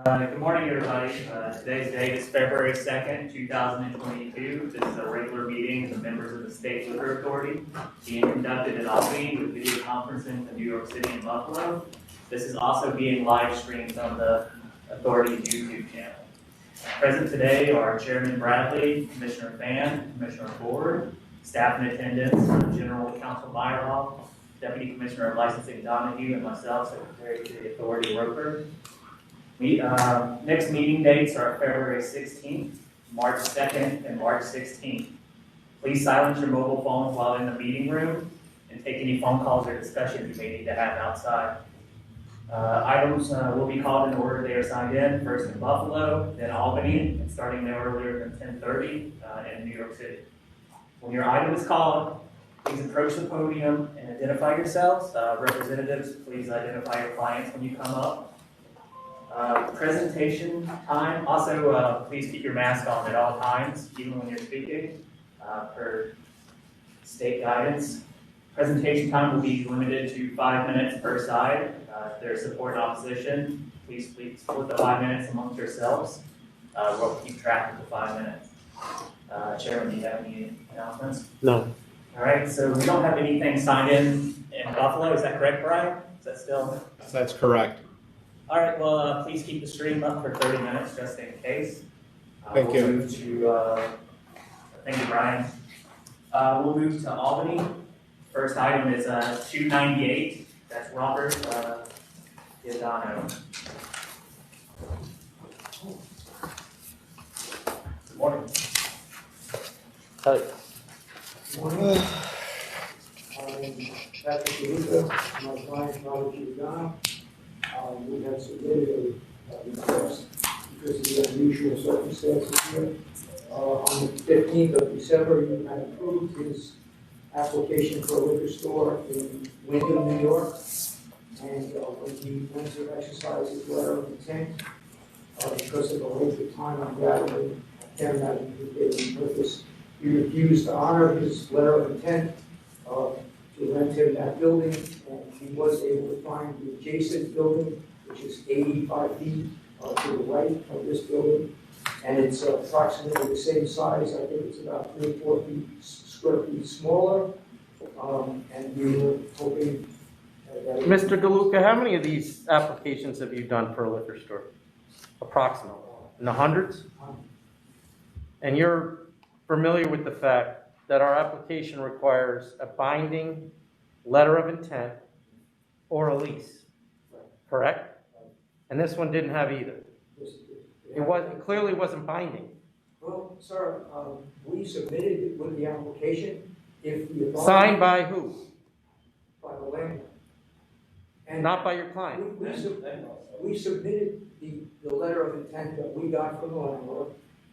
Good morning, everybody. Today's date is February 2nd, 2022. This is a regular meeting of the members of the State Liquor Authority being conducted in Albany with video conferencing in New York City and Buffalo. This is also being live streamed on the Authority's YouTube channel. Present today are Chairman Bradley, Commissioner Fan, Commissioner Ford, staff in attendance, General Counsel Meyerhoff, Deputy Commissioner of Licensing Donahue, and myself, Secretary to the Authority Roper. Next meeting dates are February 16th, March 2nd, and March 16th. Please silence your mobile phones while in the meeting room and take any phone calls or discussions you may need to have outside. Items will be called in order they are signed in, first in Buffalo, then Albany, and starting no earlier than 10:30 in New York City. When your item is called, please approach the podium and identify yourselves. Representatives, please identify your clients when you come up. Presentation time, also please keep your mask on at all times, even when you're speaking, per state guidance. Presentation time will be limited to 5 minutes per side. If there's support and opposition, please split the 5 minutes amongst yourselves. We'll keep track of the 5 minutes. Chairman, do you have any announcements? No. All right, so we don't have anything signed in Buffalo, is that correct, Brian? Is that still? That's correct. All right, well, please keep the stream up for 30 minutes just in case. Thank you. We'll move to, thank you, Brian. We'll move to Albany. First item is 298. That's Robert GIORDANO. Good morning. Hi. Morning. Patrick DeLuca, my client, Robert GIORDANO. We have submitted a request because of the unusual circumstances here. On the 15th of December, you had approved his application for a liquor store in Wyndham, New York. And when he went to exercise his letter of intent, because of the length of time I'm gathering, I can't imagine he did it on purpose. He refused to honor his letter of intent to rent him that building, and he was able to find the adjacent building, which is 85 feet to the right of this building, and it's approximately the same size. I think it's about 3 or 4 square feet smaller, and we were hoping that... Mr. DeLuca, how many of these applications have you done for a liquor store? Approximately. In the hundreds? And you're familiar with the fact that our application requires a binding letter of intent or a lease, correct? And this one didn't have either. It clearly wasn't binding. Well, sir, we submitted it with the application. If the Signed by who? By the landlord. And Not by your client. we submitted the letter of intent that we got from the landlord.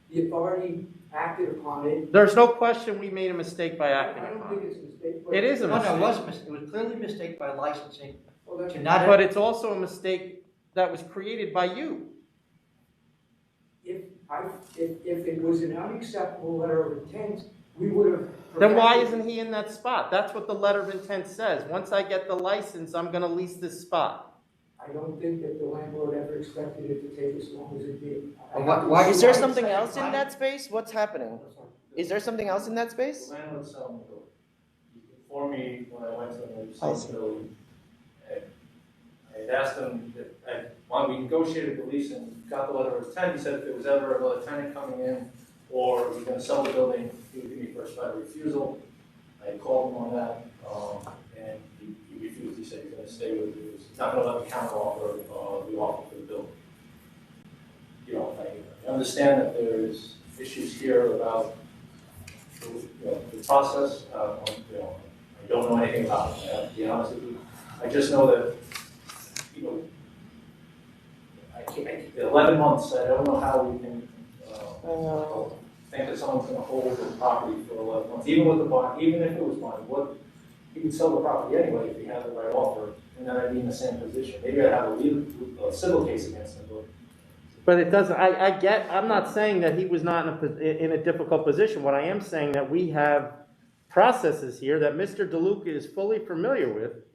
The authority acted upon it. There's no question we made a mistake by acting I don't upon think it. it's a mistake. It is a mistake. No, it was clearly a mistake by licensing Well, that's- to not But it's also a mistake that was created by you. If it was an unacceptable letter of intent, we would have. Then why isn't he in that spot? That's what the letter of intent says. Once I get the license, I'm gonna lease this spot. I don't think that the landlord ever expected it to take as long as it did. Why Is there something else in that space? What's happening? Is there something else in that space? The landlord selling the building. He informed me when I went to him, he was I selling see. the building. And I had asked him, when we negotiated the lease and got the letter of intent, he said if there was ever another tenant coming in or he was gonna sell the building, he would give me first right of refusal. I called him on that, and he refused. He said he's gonna stay with it. He was not gonna let me counter offer the offer for the building. You know, I understand that there's issues here about the process. I don't know anything about it, I have to be honest with you. I just know that, I can't, 11 months, I don't know how we can think that someone's gonna hold the property for 11 months, even with the bond, even if it was bond, he could sell the property anyway if he had the right offer, and then I'd be in the same position. Maybe I'd have a civil case against him, But it doesn't, I'm not saying that he was not in a difficult position. What I am saying that we have processes here that Mr. DeLuca is fully familiar with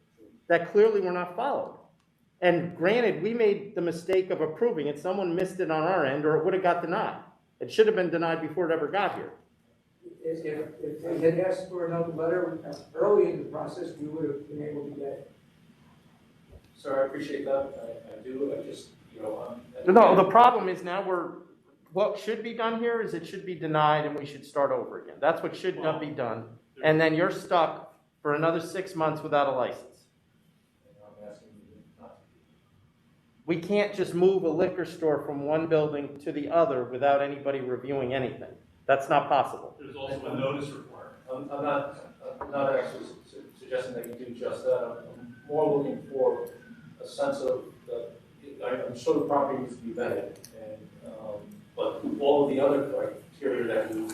that clearly were not followed. And granted, we made the mistake of approving it, someone missed it on our end, or it would have got denied. It should have been denied before it ever got here. If they had asked for another letter early in the process, we would have been able to get it. Sir, I appreciate that, I do, I just, you know, No, the problem is now what should be done here is it should be denied and we should start over again. That's what should not be done. And then you're stuck for another 6 months without a license. I'm asking you not to. We can't just move a liquor store from one building to the other without anybody reviewing anything. That's not possible. There's also a notice requirement. I'm not actually suggesting that you do just that, I'm more looking for a sense of, I'm sure the property needs to be vetted, and, but all of the other criteria that you,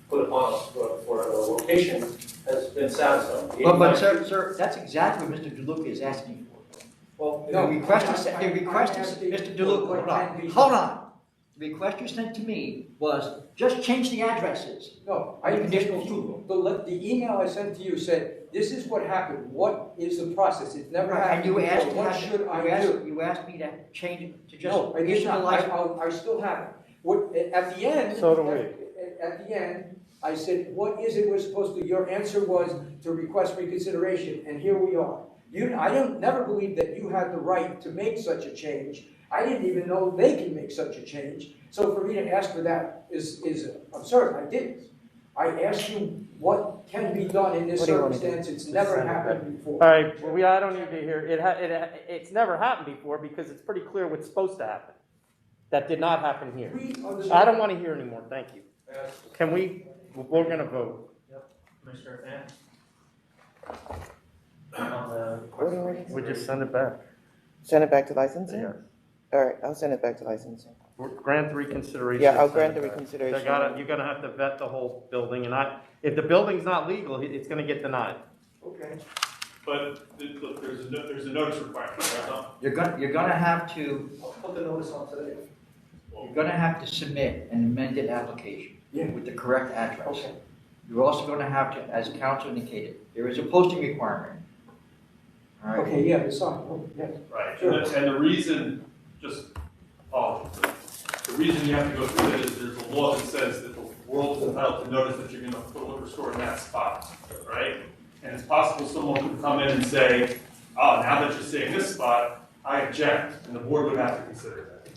put upon us for a location has been satisfied. But sir, that's exactly what Mr. DeLuca is asking for. Well, The request is, Mr. DeLuca, hold on. The request you sent to me was just change the addresses. No, I didn't get the email I sent to you said, this is what happened, what is the process, it's never happened And you before. asked, What should I do? you asked me to change it, to just No, I did issue a not, license. I still haven't. What, at the end. So do we. At the end, I said, what is it we're supposed to, your answer was to request reconsideration, and here we are. I never believed that you had the right to make such a change. I didn't even know they can make such a change. So for me to ask for that is absurd, I didn't. I asked you what can be done in this What do you want to do? circumstance, it's never happened before. All right, well, I don't need to hear, it's never happened before because it's pretty clear what's supposed to happen. That did not happen here. I don't want to hear anymore, thank you. Can we're gonna vote. Commissioner Fan? On the What do you want to We do? just send it back. Send it back to licensing? Yeah. All right, I'll send it back to licensing. Grant the reconsideration. Yeah, I'll send grant it the back. reconsideration. You're gonna have to vet the whole building, and if the building's not legal, it's gonna get denied. Okay. But look, there's a notice requirement, right, Tom? You're gonna have to, I'll put the notice on today. you're gonna have to submit an amended application Yeah. with the correct address. Okay. You're also gonna have to, as council indicated, there is a posting requirement. All right? Okay, yeah, it's on, oh, yes. Right, Sure. and the reason, just apologies, the reason you have to go through it is there's a law that says that the world is entitled to notice that you're gonna put a liquor store in that spot, right? And it's possible someone could come in and say, oh, now that you're saying this spot, I object, and the board would have to consider that.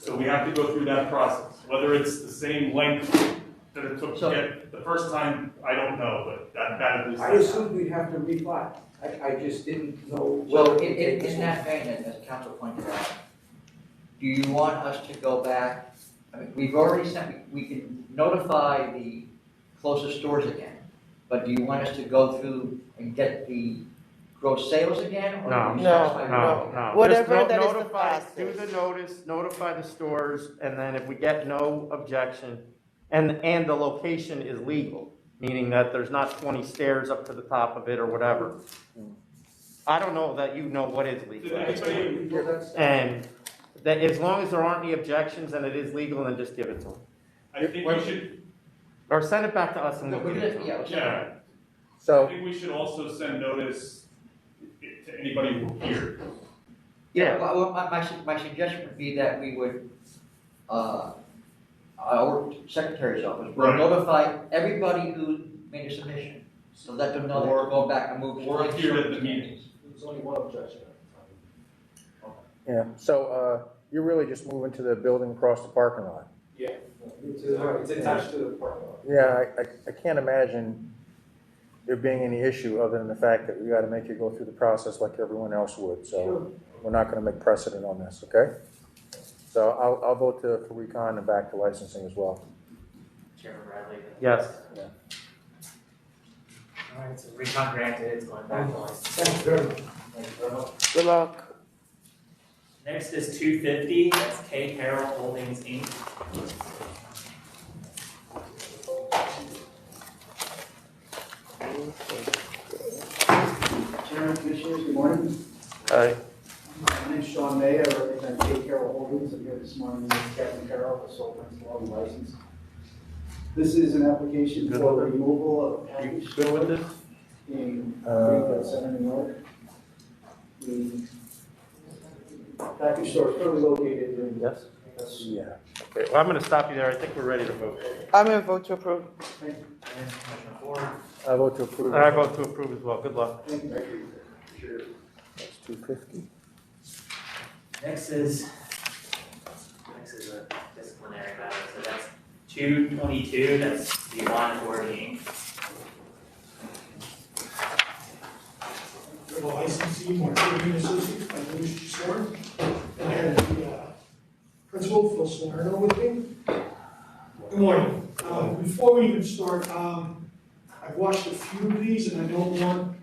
So we have to go through that process, whether it's the same length that it took to get the first time, I don't know, but that at least. I assumed we'd have to reply. I just didn't know. Well, in that vein, as council pointed out, do you want us to go back? I mean, we've already sent, we can notify the closest stores again, but do you want us to go through and get the gross sales again? or are you satisfied with what we have? Whatever Just that is the notify- fastest. Do the notice, notify the stores, and then if we get no objection, and the location is legal, meaning that there's not 20 stairs up to the top of it or whatever. I don't know that you know what is legal. And that as long as there aren't any objections and it is legal, then just give it to them. I think we should, Or send it back to us and No, we'll we're give it to gonna- them. yeah, let's- yeah, I So, think we should also send notice to anybody who here. Yeah, Well, my suggestion would be that we would, our secretary's office would Right. notify everybody who made a submission, so let them know that we're going back and moving. Or here at the meeting. There's only one objection at the time. Yeah, so, you're really just moving to the building across the parking lot. Yeah, it's attached to the parking lot. Yeah, I can't imagine there being any issue other than the fact that we gotta make you go through the process like everyone else would, so we're not gonna make precedent on this, okay? So I'll vote for recon and back to licensing as well. Chairman Bradley. yes. All right, so recon granted, it's going back to license. Thanks very much. Thank you very much. good luck. Next is 250, that's CARROLL Holdings, Inc. Chairman, Commissioners, good morning. All My name's Sean May, I represent CARROLL Holdings. I'm here this morning with Captain Carroll, the sole principal on the license. This is an application Good for with it? removal of package Good with this? in Greenfield Center, New York. The package store is currently located in. Yes? Yeah. Okay, well, I'm gonna stop you there. I think we're ready to vote. I'm gonna vote to approve. And Commissioner Ford. I vote to approve. I vote to approve as well. Good luck. Thank you. Sure. That's 250. Next is a disciplinary matter, so that's 222, that's the one wording. Well, ICC, Martin Associates, my name is Sworn, and I have the principal, Phil Salerno, with me. Good morning. Before we even start, I've watched a few of these, and I don't want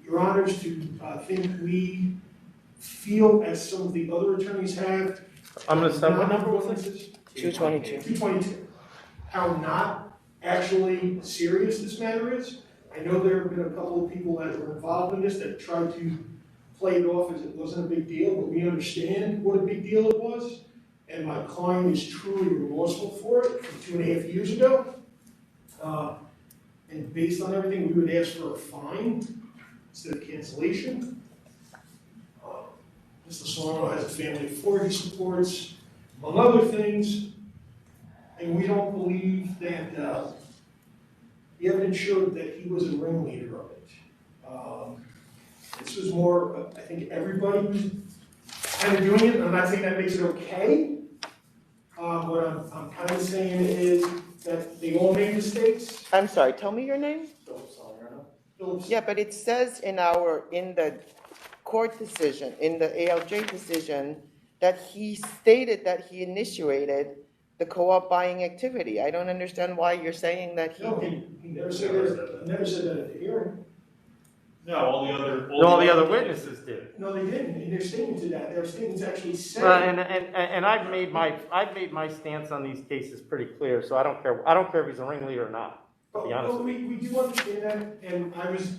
your honors to think we feel, as some of the other attorneys have. I'm gonna stop. What number was this? 222. 222. How not actually serious this matter is. I know there have been a couple of people that were involved in this that tried to play it off as it wasn't a big deal, but we understand what a big deal it was. And my client is truly remorseful for it from 2.5 years ago. And based on everything, we would ask for a fine instead of cancellation. Mr. Solano has a family of 4 he supports, among other things. And we don't believe that the evidence showed that he was a ringleader of it. This was more, I think everybody was kind of doing it. I'm not saying that makes it okay. What I'm kind of saying is that they all made mistakes. I'm sorry, tell me your name? Phillips. Yeah, but it says in the court decision, in the ALJ decision, that he stated that he initiated the co-op buying activity. I don't understand why you're saying that he No, did. he never said that, he never said that at the hearing. No, all the other. All the other witnesses did. No, they didn't, in their statement to that, their statements actually said. And I've made my stance on these cases pretty clear, so I don't care if he's a ringleader or not, to be honest Well, with you. we do understand that, and I was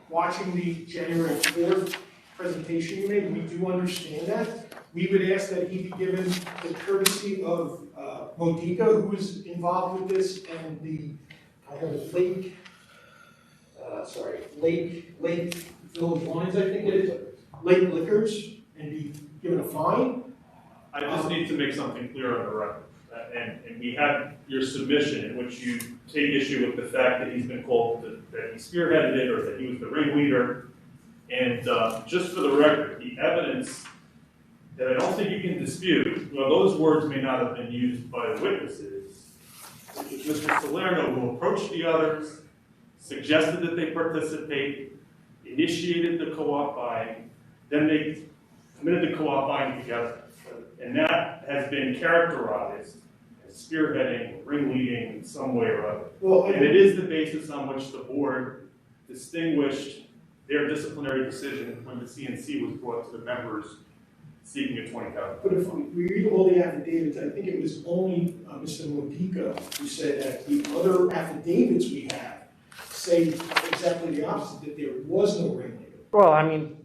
watching the January 4th presentation you made, we do understand that. We would ask that he be given the courtesy of Modica, who was involved with this, and I have Lake Village Wines, I think it is, Lake Liquors, and be given a fine. I just need to make something clear on the record. And we have your submission in which you take issue with the fact that he's been called, that he spearheaded it, or that he was the ringleader. And just for the record, the evidence that I don't think you can dispute, well, those words may not have been used by the witnesses, which is Mr. Salerno, who approached the others, suggested that they participate, initiated the co-op buying, then they committed the co-op buying together. And that has been characterized as spearheading, ringleading in some way or other. Well, And it is the basis on which the board distinguished their disciplinary decision when the CNC was brought to the members seeking a $20,000. But if we read all the affidavits, I think it was only Mr. Modica who said that the other affidavits we have say exactly the opposite, that there was no ringleader. Well, I mean,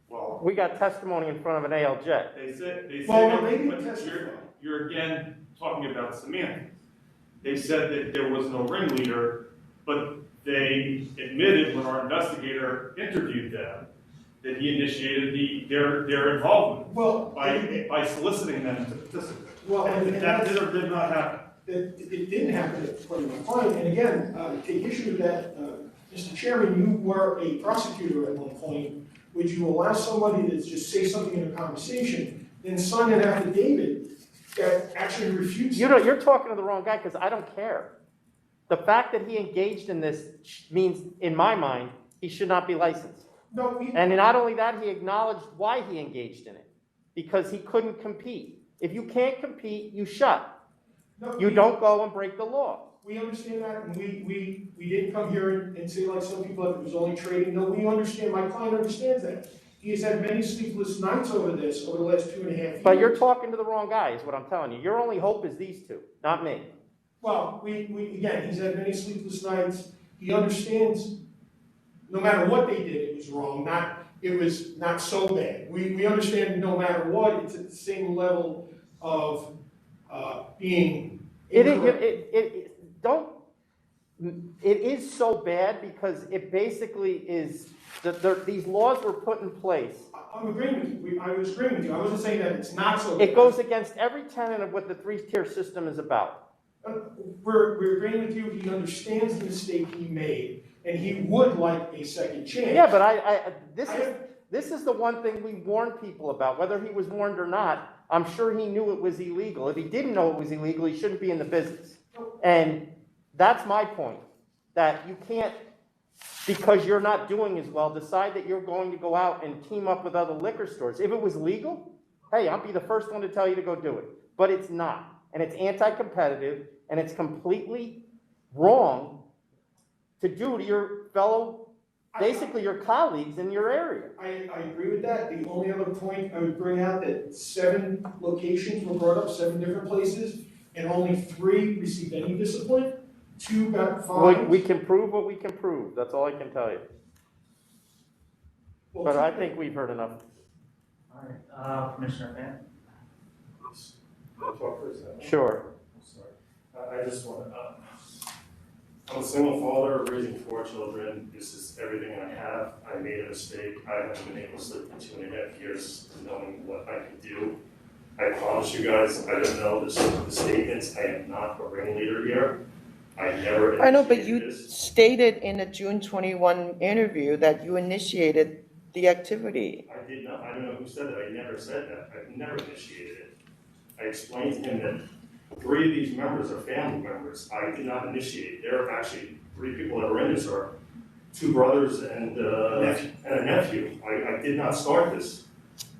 Well, we got testimony in front of an ALJ. they said Well, maybe but testify. you're again talking about semantics. They said that there was no ringleader, but they admitted when our investigator interviewed them that he initiated their involvement Well, by soliciting them to participate. Well, and That did or did not happen. it didn't happen at the point of my client, and again, to take issue with that, Mr. Chairman, you were a prosecutor at one point. Would you allow somebody to just say something in a conversation, then sign an affidavit that actually refutes? You're talking to the wrong guy, because I don't care. The fact that he engaged in this means, in my mind, he should not be licensed. No, And not only that, he acknowledged why he engaged in it, because he couldn't compete. If you can't compete, you shut. You don't go and break the law. We understand that, and we didn't come here and say like some people that it was only trading. No, we understand, my client understands that. He has had many sleepless nights over this, over the last 2.5 years. But you're talking to the wrong guy, is what I'm telling you. Your only hope is these two, not me. Well, again, he's had many sleepless nights. He understands, no matter what they did, it was wrong, it was not so bad. We understand no matter what, it's at the same level of being incorrect. it is so bad because it basically is, these laws were put in place. I'm agreeing with you, I was agreeing with you, I wasn't saying that it's not so bad. It goes against every tenet of what the three-tier system is about. We're agreeing with you, he understands the mistake he made, and he would like a second chance. Yeah, but this is the one thing we warn people about, whether he was warned or not. I'm sure he knew it was illegal. If he didn't know it was illegal, he shouldn't be in the business. And that's my point, that you can't, because you're not doing as well, decide that you're going to go out and team up with other liquor stores. If it was legal, hey, I'll be the first one to tell you to go do it. But it's not. And it's anti-competitive, and it's completely wrong to do to your fellow, basically your colleagues in your area. I agree with that. The only other point I would bring out that 7 locations were brought up, 7 different places, and only 3 received any discipline. 2 got fined. We can prove what we can prove. That's all I can tell you. Well, But I think we've heard enough. All right, Commissioner Fan? Can I talk for a second? Sure. I'm sorry. I just want to, I'm a single father raising 4 children. This is everything I have. I made a mistake. I haven't been able to sleep for 2.5 years knowing what I can do. I promise you guys, I don't know the statements. I am not a ringleader here. I never I know, but initiated you this. stated in a June 21 interview that you initiated the activity. I did not. I don't know who said that. I never said that. I've never initiated it. I explained to him that 3 of these members are family members. I did not initiate. There are actually 3 people that are in this are 2 brothers and a nephew. I did not start this.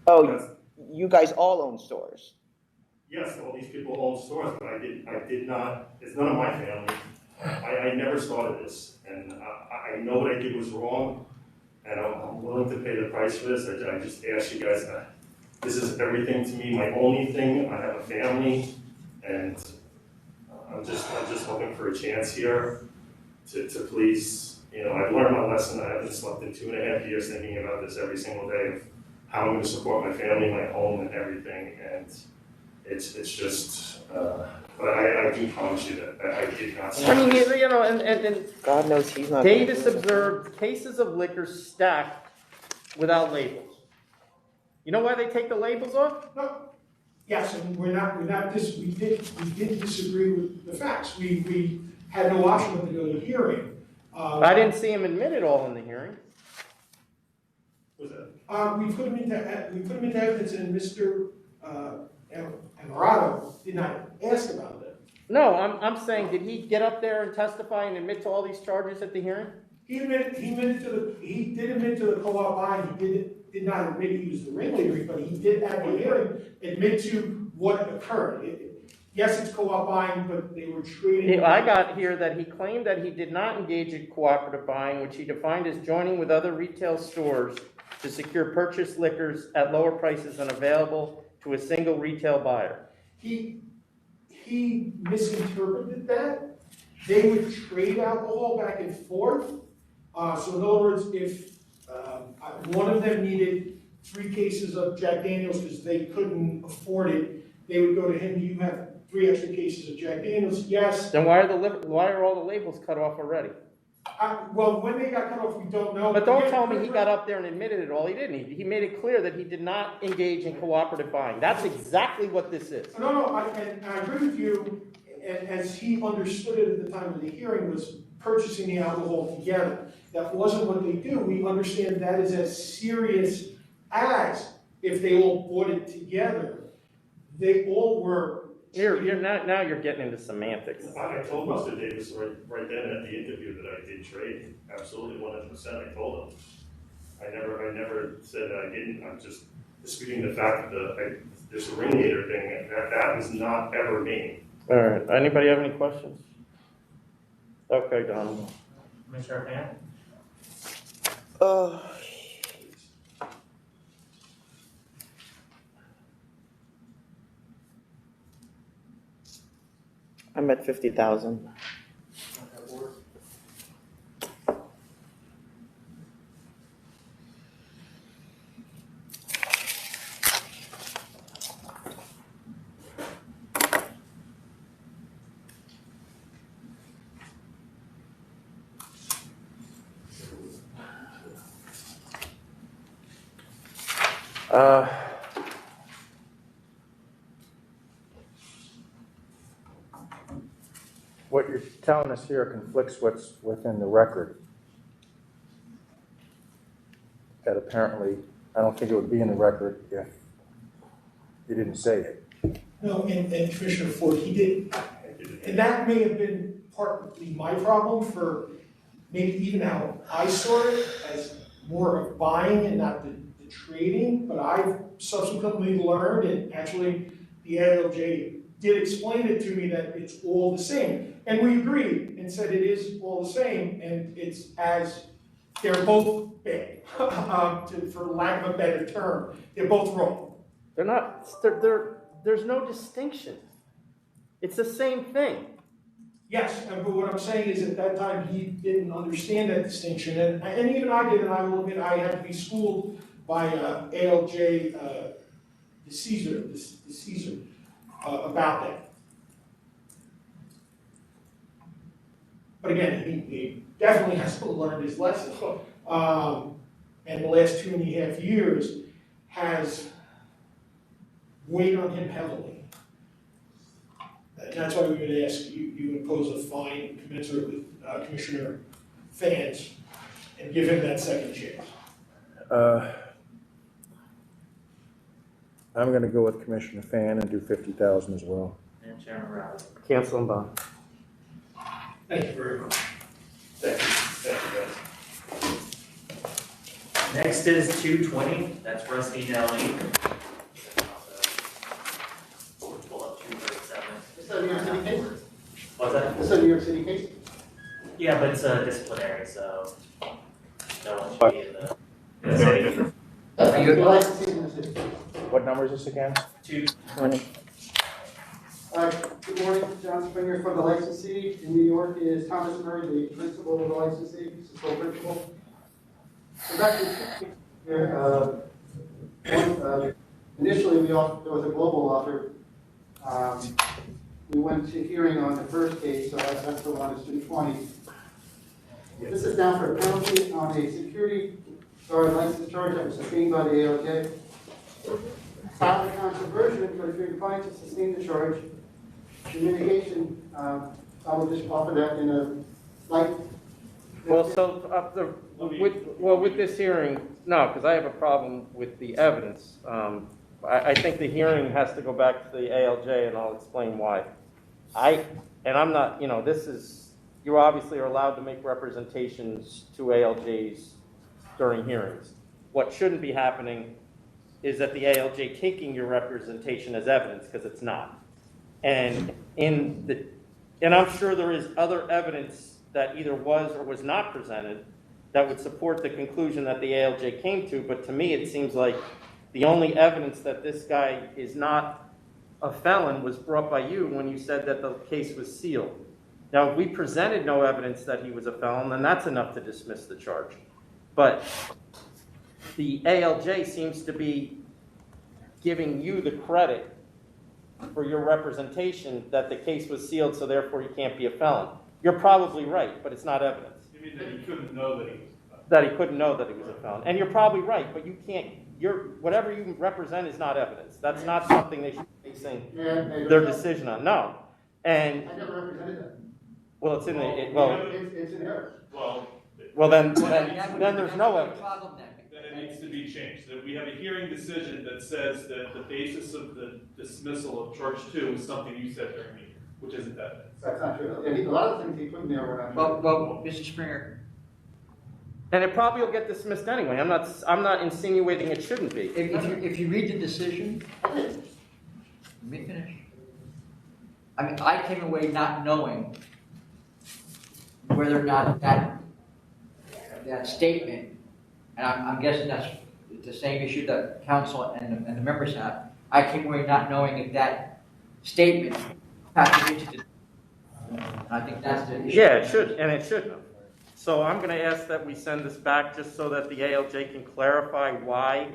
Oh, That's- you guys all own stores. Yes, all these people own stores, but I did not, it's none of my family. I never started this, and I know what I did was wrong, and I'm willing to pay the price for this. I just ask you guys, this is everything to me, my only thing. I have a family, and I'm just hoping for a chance here to please, I've learned my lesson. I haven't slept in 2.5 years thinking about this every single day of how I'm going to support my family, my home, and everything, and it's just, but I do promise you that I did not. I mean, and God knows he's not. Davis observed cases of liquor stacked without labels. You know why they take the labels off? No. Yes, and we did disagree with the facts. We had no option but to go to hearing. I didn't see him admit it all in the hearing. What's that? We put him into evidence, and Mr. Amarato did not ask about that. No, I'm saying, did he get up there and testify and admit to all these charges at the hearing? He did admit to the co-op buying. He did not admit he was the ringleader, but he did at the hearing admit to what occurred. Yes, it's co-op buying, but they were trading. I got here that he claimed that he did not engage in cooperative buying, which he defined as joining with other retail stores to secure purchased liquors at lower prices than available to a single retail buyer. He misinterpreted that. They would trade alcohol back and forth. So in other words, if one of them needed 3 cases of Jack Daniels because they couldn't afford it, they would go to him. You have 3 extra cases of Jack Daniels. Yes. Then why are all the labels cut off already? Well, when they got cut off, we don't know. But don't tell me he got up there and admitted it all. He didn't. He made it clear that he did not engage in cooperative buying. That's exactly what this is. No, I agree with you. And as he understood it at the time of the hearing, was purchasing the alcohol together. That wasn't what they do. We understand that is as serious as if they all bought it together. They all were. Now you're getting into semantics. I told Mr. Davis right then at the interview that I did trade. Absolutely 100%. I told him. I never said that I didn't. I'm just disputing the fact that this ringleader thing, that was not ever me. All right. Anybody have any questions? Okay, Donald. Commissioner Fan? I'm at 50,000. What you're telling us here conflicts what's within the record. That apparently, I don't think it would be in the record if you didn't say it. No, and Commissioner Ford, he did, and that may have been partly my problem for maybe even how I saw it as more of buying and not the trading, but I've subsequently learned, and actually the ALJ did explain it to me, that it's all the same. And we agreed and said it is all the same, and it's as, they're both bad, for lack of a better term. They're both wrong. They're not, there's no distinction. It's the same thing. Yes, but what I'm saying is at that time, he didn't understand that distinction, and even I did, and I will admit, I had to be schooled by ALJ, the Caesar, about that. But again, he definitely has to learn his lesson. And the last 2.5 years has weighed on him heavily. And that's why we would ask you impose a fine commensurate with Commissioner Fans and give him that second chance. I'm gonna go with Commissioner Fan and do 50,000 as well. And Chairman Riley. Cancel and bond. Thank you very much. Thank you, guys. Next is 220, that's Rusty Deli. Pull up 237. Is that a New York City case? What's that? Is that a New York City case? Yeah, but it's disciplinary, so no one should be in the city. Are you- The licensee in the city. What number is this again? 220. Good morning, John Springer from the licensee. In New York is Thomas Murray, the principal of the licensee, he's the sole principal. So back to here, initially there was a global offer. We went to hearing on the first case, so that's the one, it's 220. This is now for a penalty on a security guard license charge that was sustained by the ALJ. Filed a controversial, but if you're inclined to sustain the charge, the mitigation, I will just offer that in a light. Well, so, with this hearing, no, because I have a problem with the evidence. I think the hearing has to go back to the ALJ, and I'll explain why. I'm not, you obviously are allowed to make representations to ALJs during hearings. What shouldn't be happening is that the ALJ taking your representation as evidence, because it's not. And I'm sure there is other evidence that either was or was not presented that would support the conclusion that the ALJ came to, but to me it seems like the only evidence that this guy is not a felon was brought by you when you said that the case was sealed. Now, if we presented no evidence that he was a felon, then that's enough to dismiss the charge. But the ALJ seems to be giving you the credit for your representation that the case was sealed, so therefore he can't be a felon. You're probably right, but it's not evidence. You mean that he couldn't know that he was a felon? That he couldn't know that he was a felon. And you're probably right, but you can't, whatever you represent is not evidence. That's not something they should be basing their decision on. No. And, I never represented that. well, it's in the, It's in error. well, then That would- there's no that's a evidence. problem then. Then it needs to be changed, that we have a hearing decision that says that the basis of the dismissal of charge 2 is something you said during the hearing, which isn't evidence. That's not true. And a lot of things he put in there were not true. Well, Mr. Springer, And it probably will get dismissed anyway. I'm not insinuating it shouldn't be. if you read the decision, let me finish. I mean, I came away not knowing whether or not that statement, and I'm guessing that's the same issue that council and the members have. I came away not knowing if that statement factored into the, and I think that's the issue. Yeah, it should, and it shouldn't have. So I'm going to ask that we send this back just so that the ALJ can clarify why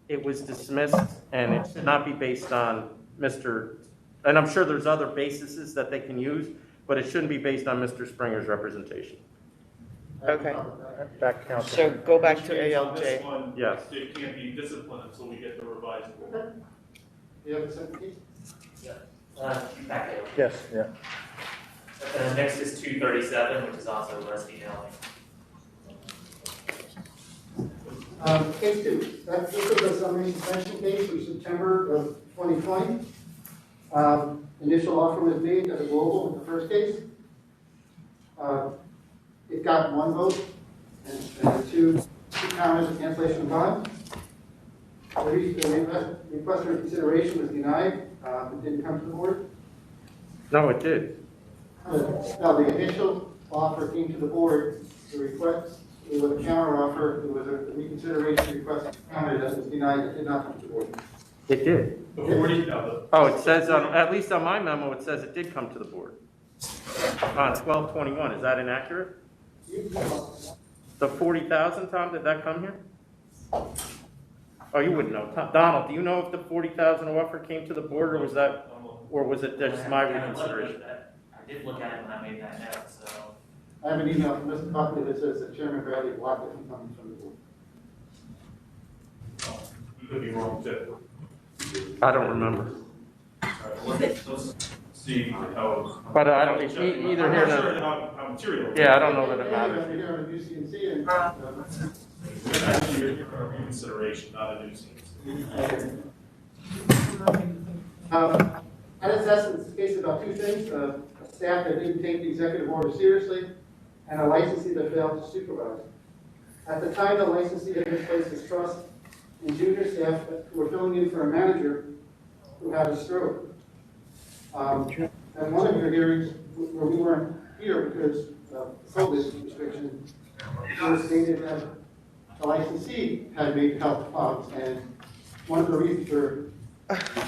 it was dismissed, and it should not be based on and I'm sure there's other bases that they can use, but it shouldn't be based on Mr. Springer's representation. Okay. Back council. So go back to Which means on this ALJ. one, Yes. it can't be disciplined until we get the revised rule. You have a second case? Back there. Yes, yeah. Next is 237, which is also Rusty Hill. Case two, this was a summary suspension case from September of 2020. Initial offer was made at a global with the first case. It got 1 vote and two comments of cancellation of bond. The request for consideration was denied. It didn't come to the board. No, it did. Now, the initial offer came to the board. The request, it was a counter offer. It was a reconsideration request countered that was denied. It did not come to the board. It did. The 40, Oh, it says, at least on my memo, it says it did come to the board. On 12/21, is that inaccurate? The 40,000, Tom, did that come here? Oh, you wouldn't know. Donald, do you know if the 40,000 offer came to the board, or was it just my reconsideration? I did look at it when I made that note, so. I have an email from Mr. Buckley that says that Chairman Bradley blocked it from coming from the board. you could be wrong too. I don't remember. Let's see how. But I don't, either I'm here not nor. sure how material. Yeah, I don't know that it matters. You're here on a UC&C and, Actually, you're a reconsideration, not a nuisance. At its essence, the case is about two things, a staff that didn't take the executive order seriously, and a licensee that failed to supervise. At the time, the licensee had misplaced his trust in junior staff who were filling in for a manager who had a stroke. At one of your hearings, where we weren't here because of COVID restriction, it was stated that the licensee had made health problems, and one of the reasons for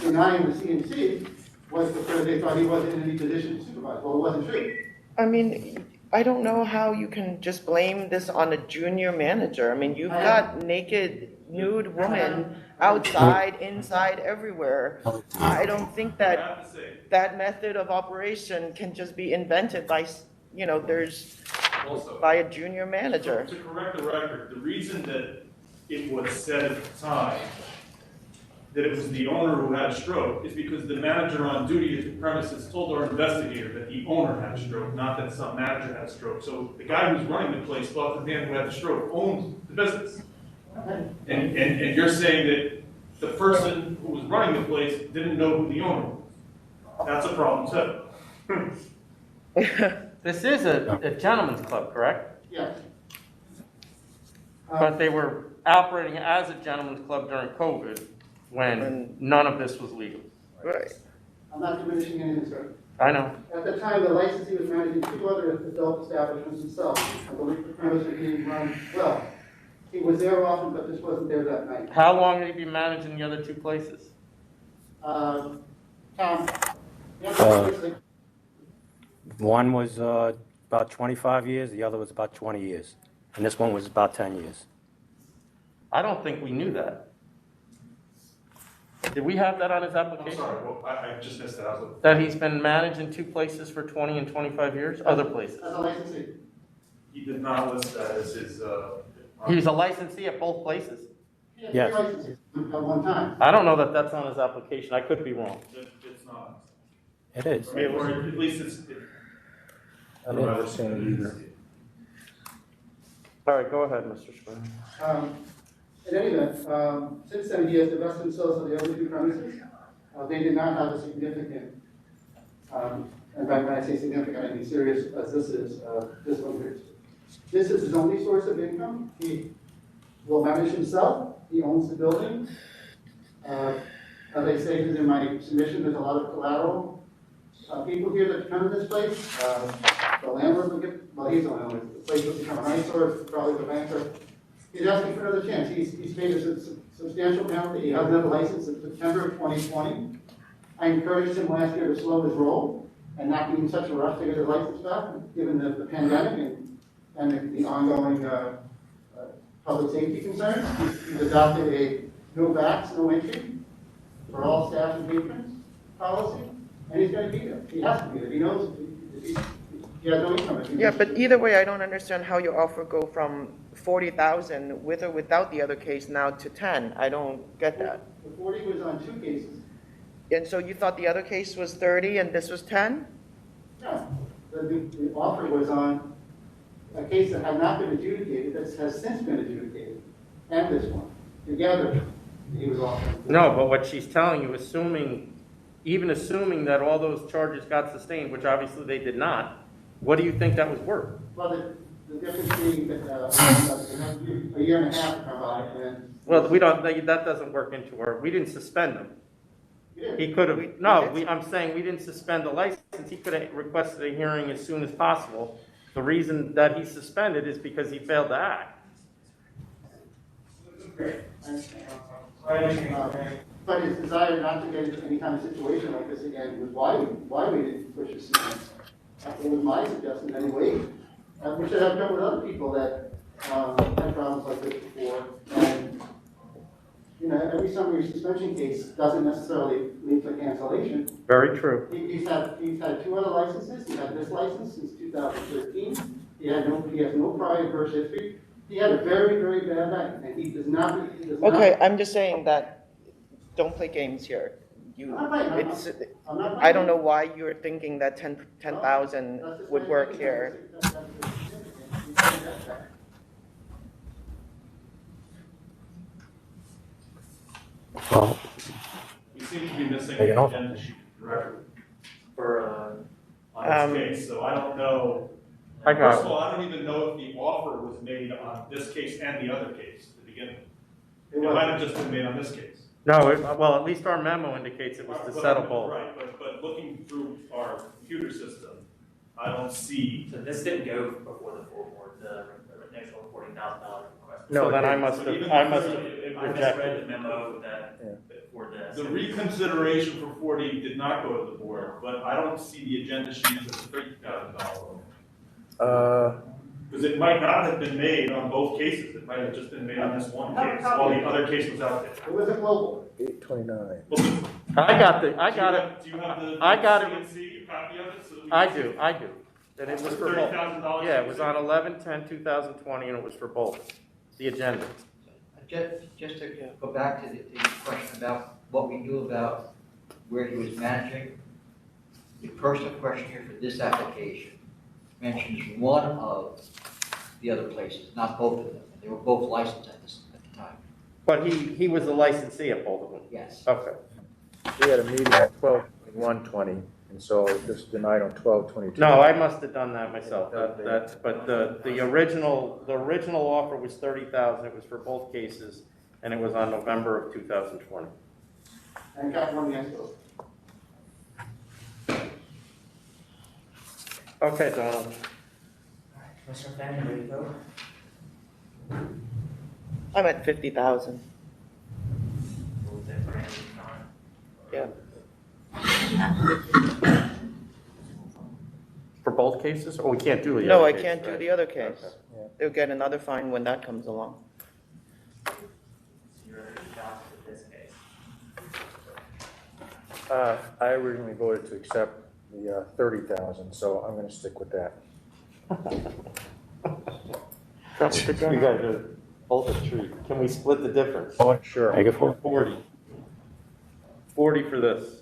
denying the CNC was because they thought he wasn't in any position to supervise. Well, it wasn't true. I mean, I don't know how you can just blame this on a junior manager. I mean, you've got naked, nude women outside, inside, everywhere. I don't think I that have to say, that method of operation can just be invented by, there's, also, by a junior manager. to correct the record, the reason that it was said at the time that it was the owner who had a stroke is because the manager on duty at the premises told our investigator that the owner had a stroke, not that some manager had a stroke. So the guy who's running the place thought the man who had the stroke owned the business. And you're saying that the person who was running the place didn't know who the owner was. That's a problem too. This is a gentleman's club, correct? Yes. But they were operating as a gentleman's club during COVID, when none of this was legal. Right. I'm not diminishing anything, sir. I know. At the time, the licensee was managing two other adult establishments himself. I believe the premise was being run well. He was there often, but just wasn't there that night. How long had he been managing the other two places? Tom? One was about 25 years, the other was about 20 years, and this one was about 10 years. I don't think we knew that. Did we have that on his I'm application? sorry, well, I just missed that. I was looking. That he's been managing two places for 20 and 25 years? Other places? As a licensee. He did not list that as his, He's a licensee at both places? He had Yes. three licenses at one time. I don't know that that's on his application. I could be wrong. it's not. It is. Or at least it's. I've never seen it either. All right, go ahead, Mr. Springer. In any event, since then, he has divested himself of the other two premises. They did not have a significant, and when I say significant, I mean serious, as this is, this one here. This is his only source of income. He will manage himself. He owns the building. As I stated in my submission, there's a lot of collateral. People here that come to this place, the landlord will get, well, he's the landlord. The place will become an eyesore, probably the banker. He's asking for another chance. He's paid a substantial penalty. He has another license in September of 2020. I encouraged him last year to slow his roll and not be in such a rush to get his license back, given the pandemic and the ongoing public safety concerns. He's adopted a no backs, no entry for all staff and patrons policy, and he's going to be there. He has to be there. He knows if He has no income. Yeah, but either way, I don't understand how your offer go from 40,000 with or without the other case now to 10. I don't get that. The 40 was on 2 cases. And so you thought the other case was 30 and this was 10? No, the offer was on a case that had not been adjudicated, that has since been adjudicated, and this one. Together, he was offering. No, but what she's telling you, even assuming that all those charges got sustained, which obviously they did not, what do you think that was worth? Well, the difference being that, a year and a half from and. Well, that doesn't work into her. We didn't suspend them. Yeah. He could have, I'm saying we didn't suspend the license. He could have requested a hearing as soon as possible. The reason that he's suspended is because he failed to act. But his desire not to get into any kind of situation like this again was why we didn't push this. It was my suggestion that he wait. We should have done with other people that had problems like this before. And, you know, every summary suspension case doesn't necessarily lead to cancellation. Very true. He's had 2 other licenses. He had this license since 2013. He has no prior adverse history. He had a very, very bad night, and he does not. Okay, I'm just saying that, don't play games here. I'm not playing. I'm not I don't know why you're thinking that 10,000 would work here. Well, We seem to be missing Take it an off. agenda sheet for, on Um, this case, so I don't know. I got First it. of all, I don't even know if the offer was made on this case and the other case to begin with. It might have just been made on this case. No, well, at least our memo indicates it was to settle both. Right, but looking through our computer system, I don't see. So this didn't go before the full board, the initial $40,000 request. So then I must So have, even I the must third- have I misread rejected. the memo that, for this. The reconsideration for 40 did not go to the board, but I don't see the agenda sheet for the $30,000. Because it might not have been made on both cases, it might have just been made on this one case, while the other case was out there. It was a global. 829. Well, I got it. Do you have the I got it. CNC, a copy of it? So that we I can do, see? I do. And it was for both. $30,000? Yeah, it was on 11/10/2020, and it was for both, the agenda. Just to go back to the question about what we knew about where he was managing, the person in question here for this application mentions one of the other places, not both of them. They were both licensed at the time. But he was the licensee at both of them. Yes. Okay. We had a meeting at 12/1/20, and so this is denied on 12/22. No, I must have done that myself. But the original offer was 30,000. It was for both cases, and it was on November of 2020. And got one yes vote. Okay, Donald. Commissioner Fanning, ready to vote? I'm at 50,000. What was that, Brandon? Yeah. For both cases? Oh, we can't do the No, other I case, can't do right? the other case. Okay. Yeah. They'll get another fine when that comes along. So you're ready to down to this case. I originally voted to accept the 30,000, so I'm going to stick with that. That's the We got to hold the tree. Can we split the difference? Oh, sure. make it for 40. 40 for this.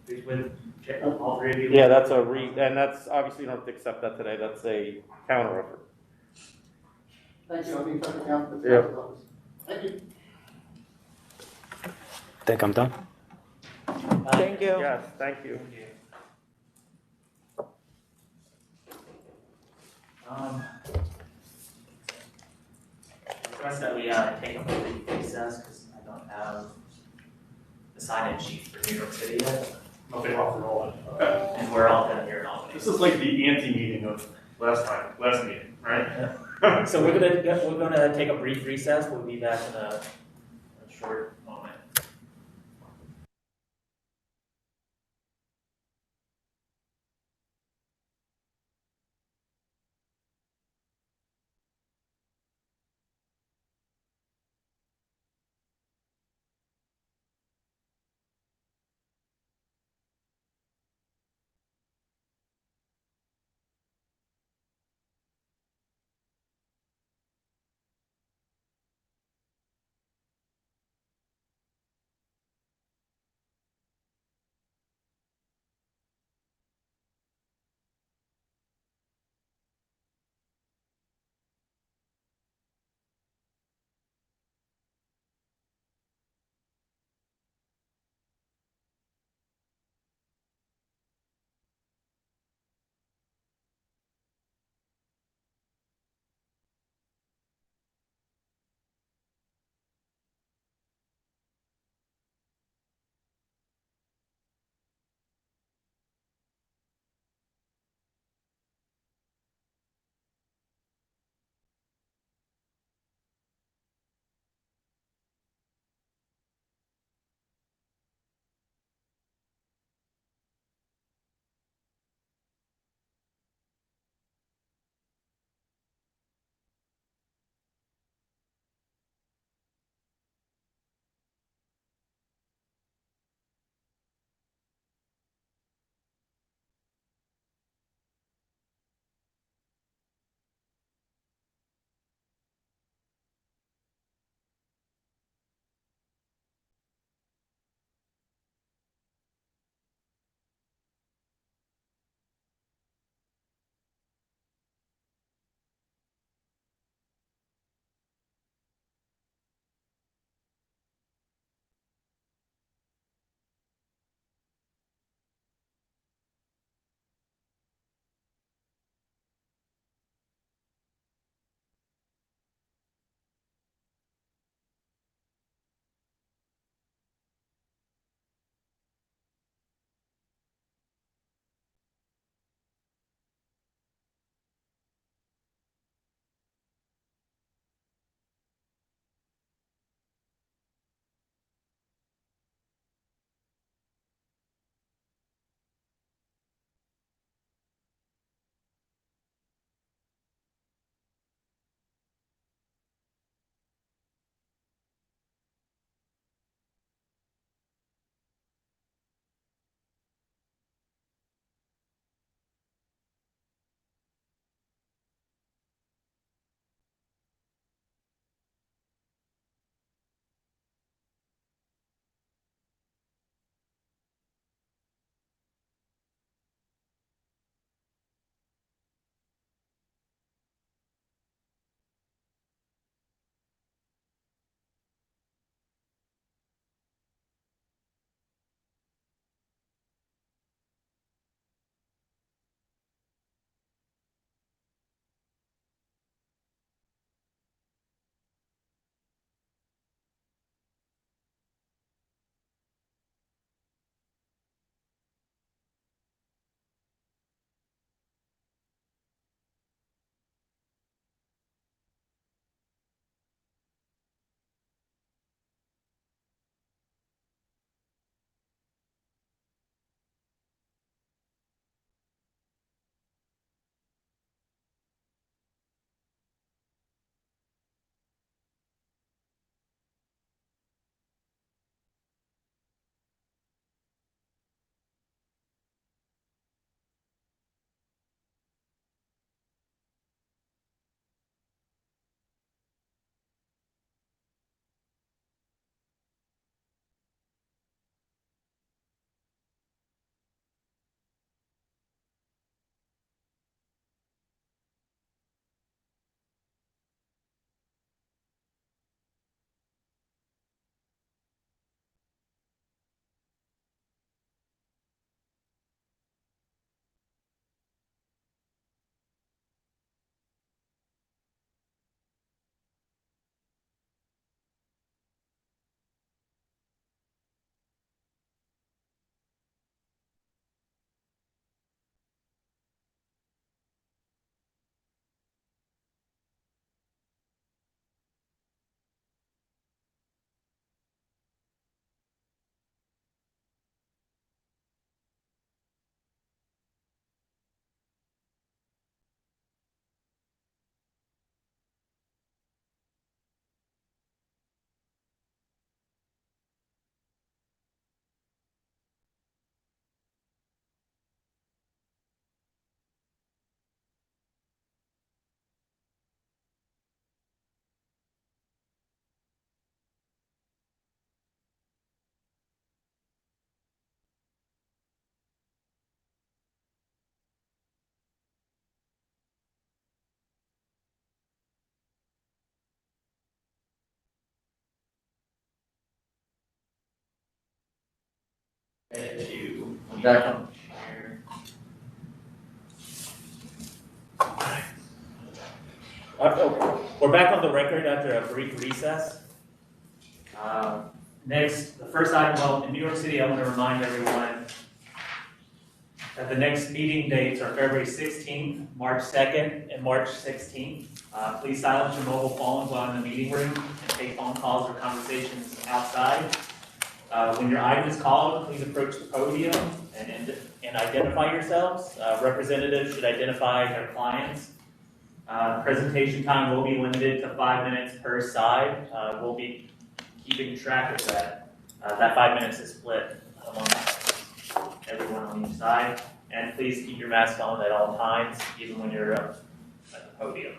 Who's with, all 3 of you? Yeah, that's and that's, obviously you don't have to accept that today. That's a counter offer. Thank you. I'll be in touch with council. Yeah. Thank you. think I'm done. Thank you. Yes, thank you. Thank you. Request that we take a brief recess because I don't have the sign-in sheet for New York City yet, Okay, off and rolling. Okay. and we're all done here in Albany. This is like the anti-meeting of last meeting, right? So we're gonna take a brief recess. We'll be back in a short moment. Back on. We're back on the record after a brief recess. Next, the first item, well, in New York City, I want to remind everyone that the next meeting dates are February 16th, March 2nd, and March 16th. Please silence your mobile phones while in the meeting room and take phone calls or conversations outside. When your item is called, please approach the podium and identify yourselves. Representatives should identify their clients. Presentation time will be limited to 5 minutes per side. We'll be keeping track of that. That 5 minutes is split among everyone on each side. And please keep your mask on at all times, even when you're up at the podium.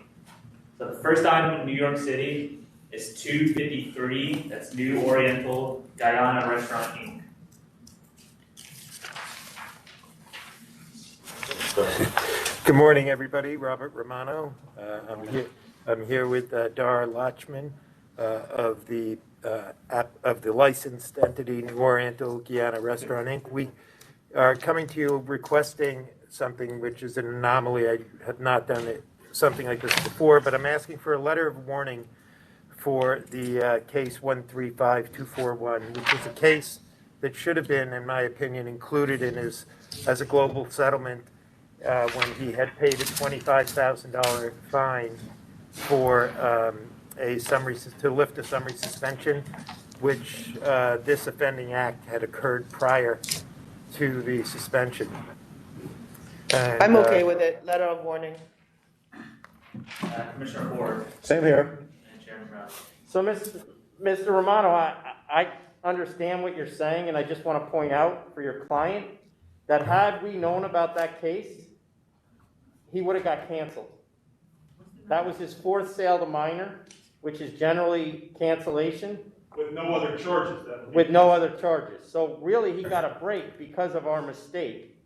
So the first item in New York City is 253, that's New Oriental Guyana Restaurant, Inc. Good morning, everybody. Robert Romano. I'm here with Dara Lachman of the licensed entity New Oriental Guyana Restaurant Inc. We are coming to you requesting something which is an anomaly. I have not done something like this before, but I'm asking for a letter of warning for the case 135241, which is a case that should have been, in my opinion, included in his as a global settlement when he had paid a $25,000 fine for to lift a summary suspension, which this offending act had occurred prior to the suspension. And, I'm okay with it, letter of warning. Commissioner Ford Same here. and Chairman Brown. So, Mr. Romano, I understand what you're saying, and I just want to point out for your client that had we known about that case, he would have got canceled. That was his fourth sale to minor, which is generally cancellation. With no other charges then? With no other charges. So really, he got a break because of our mistake.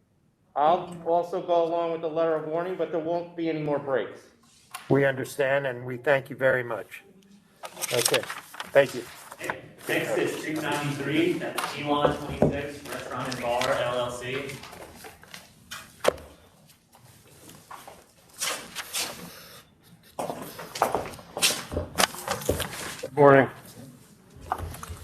I'll also go along with the letter of warning, but there won't be any more breaks. We understand, and we thank you very much. Okay, thank you. Next is 293, that's ILAN 26 Restaurant and Bar LLC. Good morning.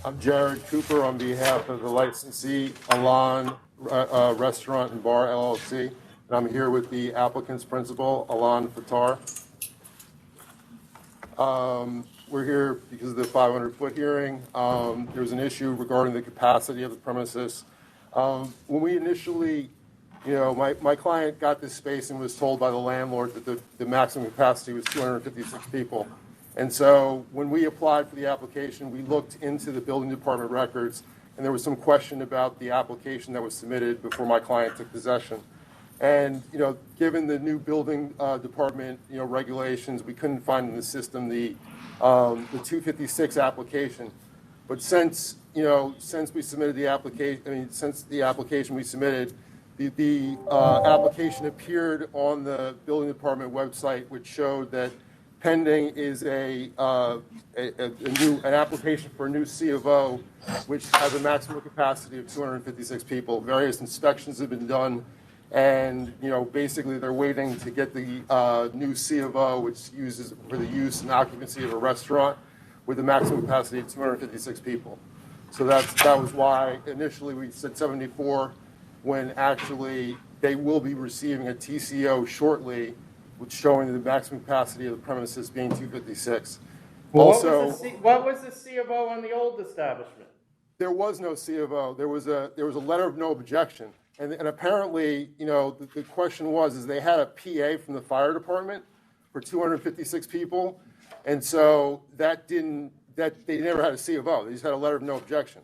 I'm Jared Cooper on behalf of the licensee ILAN Restaurant and Bar LLC, and I'm here with the applicant's principal, Ilan Fattar. We're here because of the 500-foot hearing. There was an issue regarding the capacity of the premises. When we initially, my client got this space and was told by the landlord that the maximum capacity was 256 people. And so when we applied for the application, we looked into the building department records, and there was some question about the application that was submitted before my client took possession. And, given the new building department, regulations, we couldn't find in the system the 256 application. But since we submitted the application, since the application we submitted, the application appeared on the building department website, which showed that pending is an application for a new C of O, which has a maximum capacity of 256 people. Various inspections have been done, and basically they're waiting to get the new C of O, which uses for the use and occupancy of a restaurant with a maximum capacity of 256 people. So that was why initially we said 74, when actually they will be receiving a TCO shortly, which showing the maximum capacity of the premises being 256. Well, Also, what was the C of O on the old establishment? there was no C of O. There was a letter of no objection, and apparently, the question is they had a PA from the fire department for 256 people, and so they never had a C of O. They just had a letter of no objection.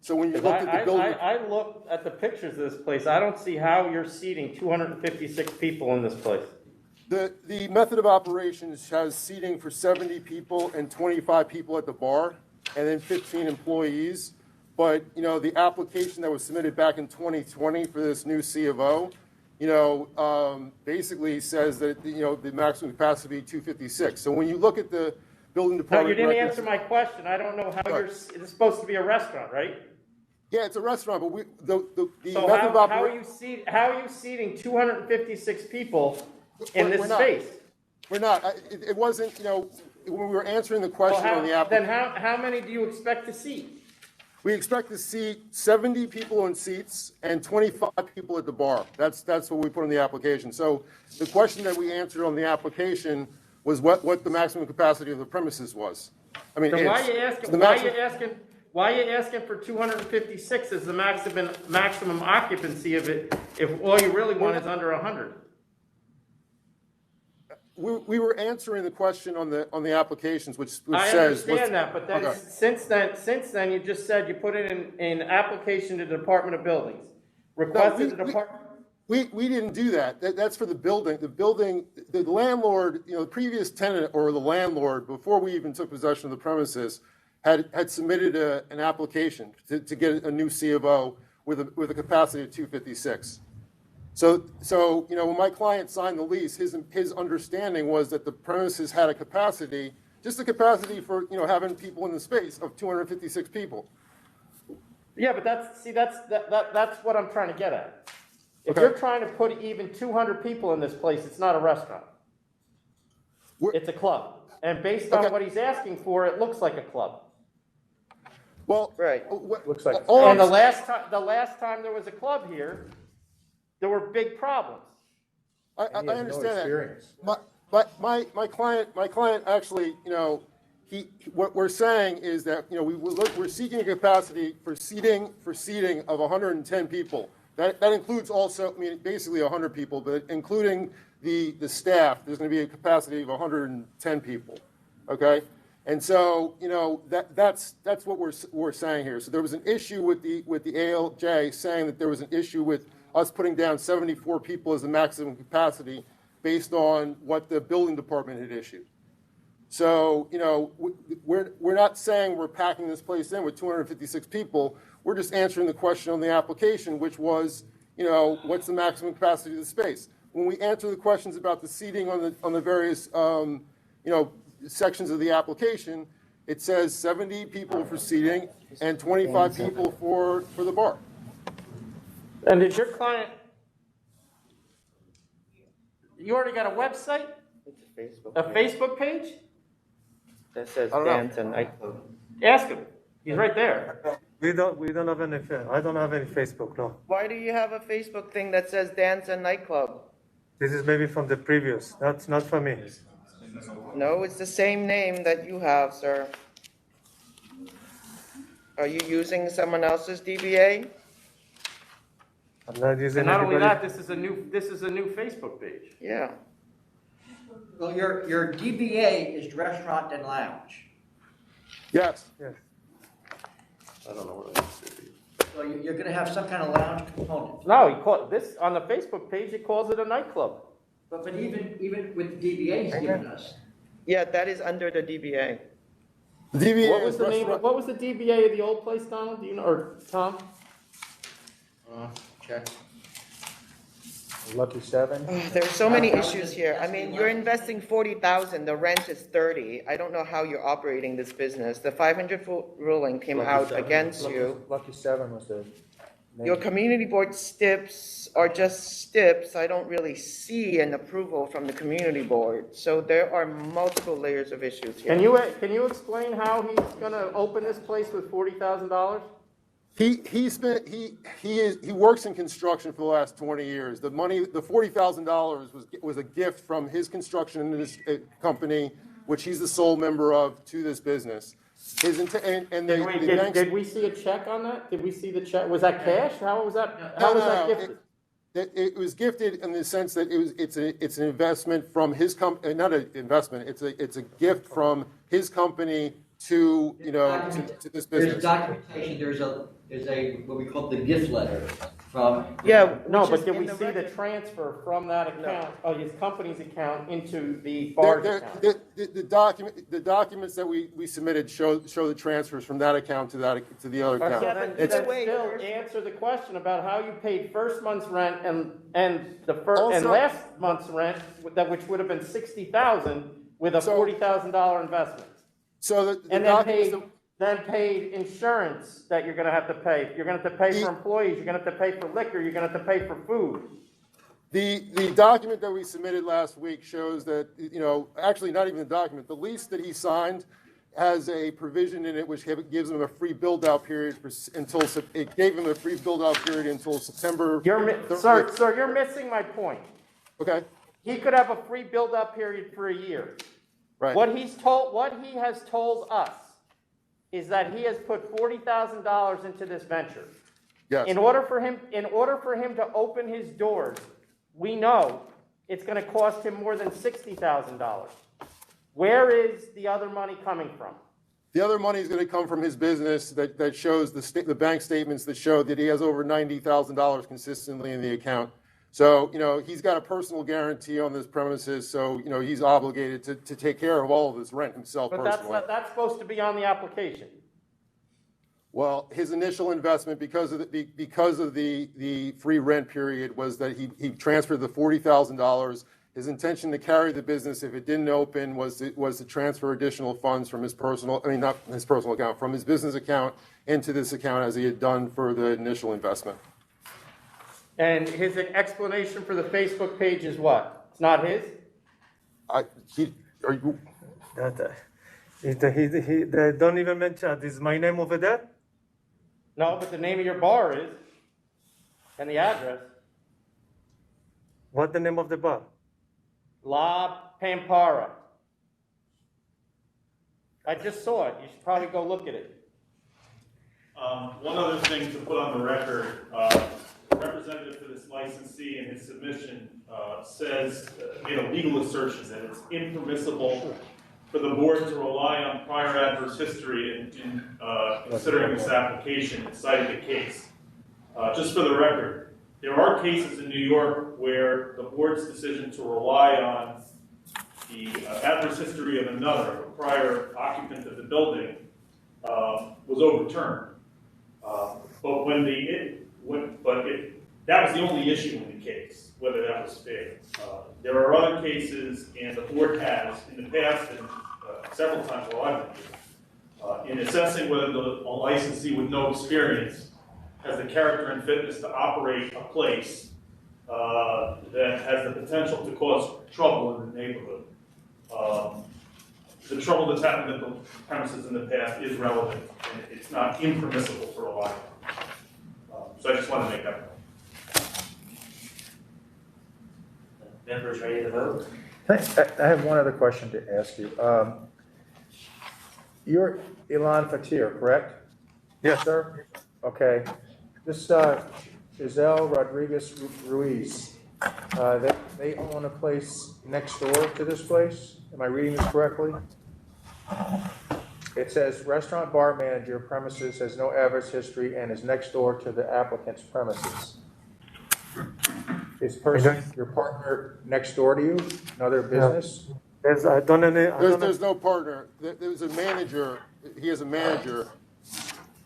So when you looked at the building, I looked at the pictures of this place. I don't see how you're seating 256 people in this place. The method of operations has seating for 70 people and 25 people at the bar, and then 15 employees. But, the application that was submitted back in 2020 for this new C of O, basically says that, the maximum capacity is 256. So when you look at the building No, department. you didn't answer my question. I don't know how it's supposed to be a restaurant, right? Yeah, it's a restaurant, but the So method of how are operation. how are you seating 256 people in this We're not. space? We're not. It wasn't, when we were answering the So question on the then application, how many do you expect to seat? we expect to see 70 people in seats and 25 people at the bar. That's what we put in the application. So the question that we answered on the application was what the maximum capacity of the premises was. I mean, Then why it's- are you asking, the why are maximum- you asking, why are you asking for 256 as the maximum occupancy of it, if all you really want is under 100? We were answering the question on the applications, which I says. understand that, but then, Okay. since then, you just said you put it in application to the Department of Buildings. Requested the department. We didn't do that. That's for the building. The landlord, the previous tenant or the landlord, before we even took possession of the premises, had submitted an application to get a new C of O with a capacity of 256. So when my client signed the lease, his understanding was that the premises had a capacity, just a capacity for, having people in the space of 256 people. Yeah, but that's what I'm trying to get at. If Okay. you're trying to put even 200 people in this place, it's not a restaurant. It's a club. And based on Okay. what he's asking for, it looks like a club. Well, Right. Looks like. And the last time there was a club here, there were big problems. I And he has no understand that. experience. But my client actually, what we're saying is that, we're seeking a capacity for seating of 110 people. That includes also, basically 100 people, but including the staff, there's gonna be a capacity of 110 people, okay? And so, that's what we're saying here. So there was an issue with the ALJ saying that there was an issue with us putting down 74 people as the maximum capacity based on what the building department had issued. So, we're not saying we're packing this place in with 256 people. We're just answering the question on the application, which was, what's the maximum capacity of the space? When we answer the questions about the seating on the various, sections of the application, it says 70 people for seating and 25 people for the bar. And did your client, you already got a website, It's a Facebook. a Facebook page? That says I don't know. dance and nightclub. Ask him. He's right there. We don't have any, I don't have any Facebook, no. Why do you have a Facebook thing that says dance and nightclub? This is maybe from the previous, that's not for me. No, it's the same name that you have, sir. Are you using someone else's DBA? I'm not using And not only that, anybody. this is a new Facebook page. Yeah. Well, your DBA is restaurant and lounge. Yes. Yes. I don't know what it is. So you're gonna have some kind of lounge component. No, he called this on the Facebook page. He calls it a nightclub. But even with the DBA he's given us, Yeah, that is under the DBA. The DBA What was is the name? restaurant. What was the DBA of the old place, Donald? Do you know, or Tom? check. Lucky Seven. There's so many issues here. I mean, you're investing 40,000, the rent is 30. I don't know how you're operating this business. The 500-foot ruling came out against you. Lucky Seven was the name. Your community board steps are just steps. I don't really see an approval from the community board. So there are multiple layers of issues here. Can you explain how he's gonna open this place with $40,000? He works in construction for the last 20 years. The money, the $40,000 was a gift from his construction company, which he's the sole member of, to this business. Did we see a check on that? Did we see the check? Was that cash? How was that? How was that gifted? It was gifted in the sense that it's an investment from his company, not an investment. It's a gift from his company to to this business. There's documentation, there's a, what we call the gift letter from. Yeah. No, which but is did in we the see the record. transfer from that account, his company's account into the bar's account? The documents that we submitted show the transfers from that account to the other account. Yeah, but It's- either way, Still there's- answer the question about how you paid first month's rent and the first and Also- last month's rent, which would have been $60,000 with a So- $40,000 investment. So the And then documents paid then paid insurance that you're gonna have to pay. You're gonna have to pay for employees, you're gonna have to pay for liquor, you're gonna have to pay for food. The document that we submitted last week shows that, actually not even the document, the lease that he signed has a provision in it which gives him a free build-out period it gave him a free build-out period until September. Sir, you're missing my point. Okay, He could have a free build-out period for a year. right. What he has told us is that he has put $40,000 into this venture. Yes. In order for him to open his doors, we know it's gonna cost him more than $60,000. Where is the other money coming from? The other money is going to come from his business that shows the bank statements that show that he has over $90,000 consistently in the account. So, he's got a personal guarantee on this premises, so, he's obligated to take care of all of his rent himself But personally. that's supposed to be on the application. Well, his initial investment, because of the free rent period, was that he transferred the $40,000. His intention to carry the business, if it didn't open, was to transfer additional funds from not his personal account, from his business account into this account as he had done for the initial investment. And his explanation for the Facebook page is what? It's not his? They don't even mention, is my name over there? No, but the name of your bar is, and the address. What's the name of the bar? La Pampara. I just saw it. You should probably go look at it. One other thing to put on the record, representative for this licensee in his submission made a legal assertion that it's impermissible for the board to rely on prior adverse history in considering this application and citing the case. Just for the record, there are cases in New York where the board's decision to rely on the adverse history of another, a prior occupant of the building, was overturned. That was the only issue in the case, whether that was fair. There are other cases, and the board has, in the past, and several times while I've been here, in assessing whether a licensee with no experience has the character and fitness to operate a place that has the potential to cause trouble in the neighborhood. The trouble that's happened at the premises in the past is relevant, and it's not impermissible for a while. So I just want to make that point. Members ready to vote? I have one other question to ask you. You're Ilan Fatir, correct? Yes. Sir? Okay. This Giselle Rodriguez Ruiz, they own a place next door to this place? Am I reading this correctly? It says restaurant bar manager premises has no adverse history and is next door to the applicant's premises. Is your partner next door to you? Another business? There's no partner. There's a manager. He has a manager.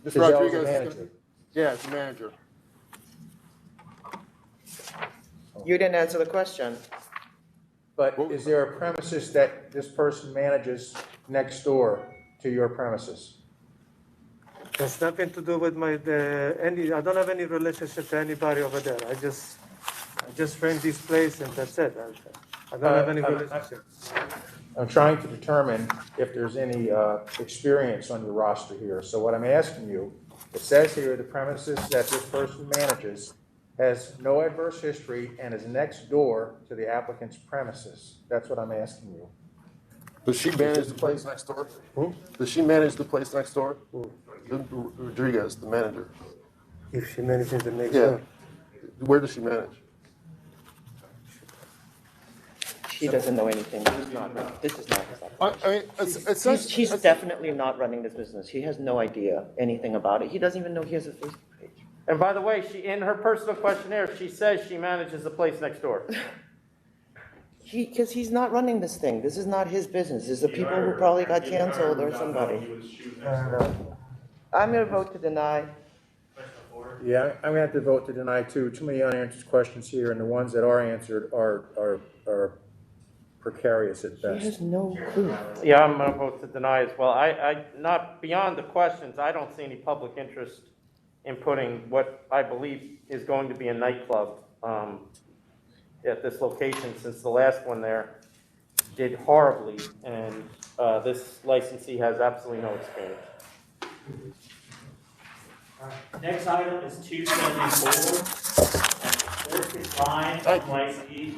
Mr. Giselle's Rodriguez. a manager. Yeah, it's a manager. You didn't answer the question. But is there a premises that this person manages next door to your premises? There's nothing to do with I don't have any relationship to anybody over there. I just rent this place and that's it. I don't have any relationship. I'm trying to determine if there's any experience on your roster here. So what I'm asking you, it says here the premises that this person manages has no adverse history and is next door to the applicant's premises. That's what I'm asking you. Does she manage the place next door? Who? Does she manage the place next door? Rodriguez, the manager. If she manages the next Yeah. door. Where does she manage? He doesn't know anything. This is not his It's He's definitely not running this business. He has no idea anything about it. He doesn't even know he has a Facebook page. And by the way, in her personal questionnaire, she says she manages the place next door. Because he's not running this thing. This is not his business. This is the people who probably got canceled or somebody. I'm gonna vote to deny. Yeah, I'm gonna have to vote to deny too. Too many unanswered questions here, and the ones that are answered are precarious at He best. has no clue. Yeah, I'm gonna vote to deny as well. Not beyond the questions, I don't see any public interest in putting what I believe is going to be a nightclub, at this location, since the last one there did horribly, and, this licensee has absolutely no experience. Next item is 274. Orchid Line, NYCL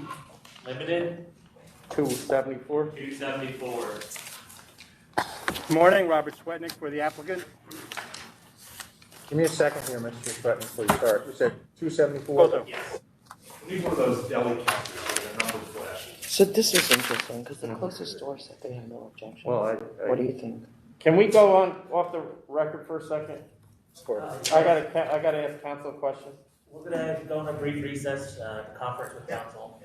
Limited, 274? 274. Morning, Robert Swetnick for the applicant. Give me a second here, Mr. Stratton, before you start. You said 274? Yes. We need one of those deli counters where the number flashes. So this is interesting, because the closest store said they have no objection. Well, What do you think? Can we go off the record for a second? Of course. I gotta ask council a question. We're gonna go on a brief recess, conference with council.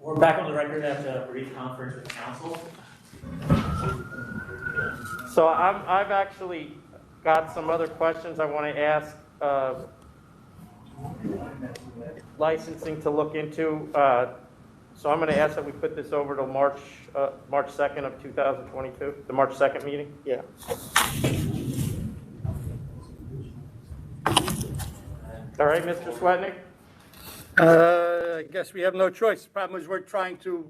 We're back on the record after a brief conference with council. So I've actually got some other questions I want to ask licensing to look into. So I'm going to ask that we put this over to March 2nd of 2022, the March 2nd meeting. Yeah. All right, Mr. Swetnick? I guess we have no choice. The problem is we're trying to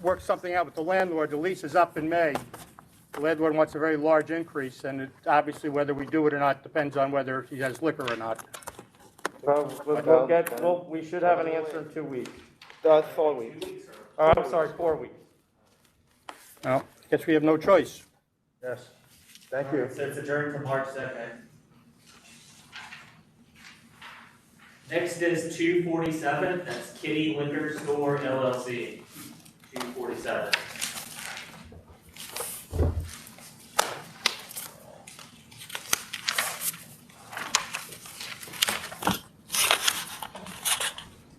work something out with the landlord. The lease is up in May. The landlord wants a very large increase, and obviously whether we do it or not depends on whether he has liquor or not. Well, we should have an answer in 2 weeks. 4 weeks. Oh, I'm sorry, 4 weeks. Well, I guess we have no choice. Yes. Thank you. So it's adjourned to March 2nd. Next is 247, that's Kitty Liquor Store LLC, 247.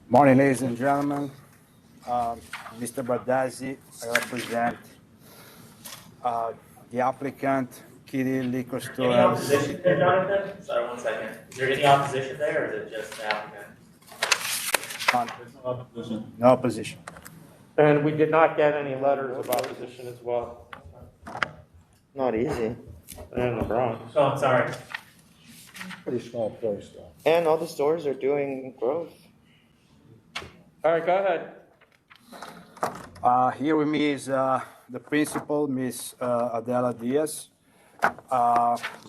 Morning, ladies and gentlemen. Mr. Bardazzi, I represent the applicant, Kitty Liquor Store. Any opposition there, Jonathan? Sorry, 1 second. Is there any opposition there, or is it just the applicant? No opposition. And we did not get any letters of opposition as well. Not easy. In the Bronx. Oh, I'm sorry. Pretty small place, though. And all the stores are doing growth. All right, go ahead. Here with me is the principal, Miss Adela Diaz.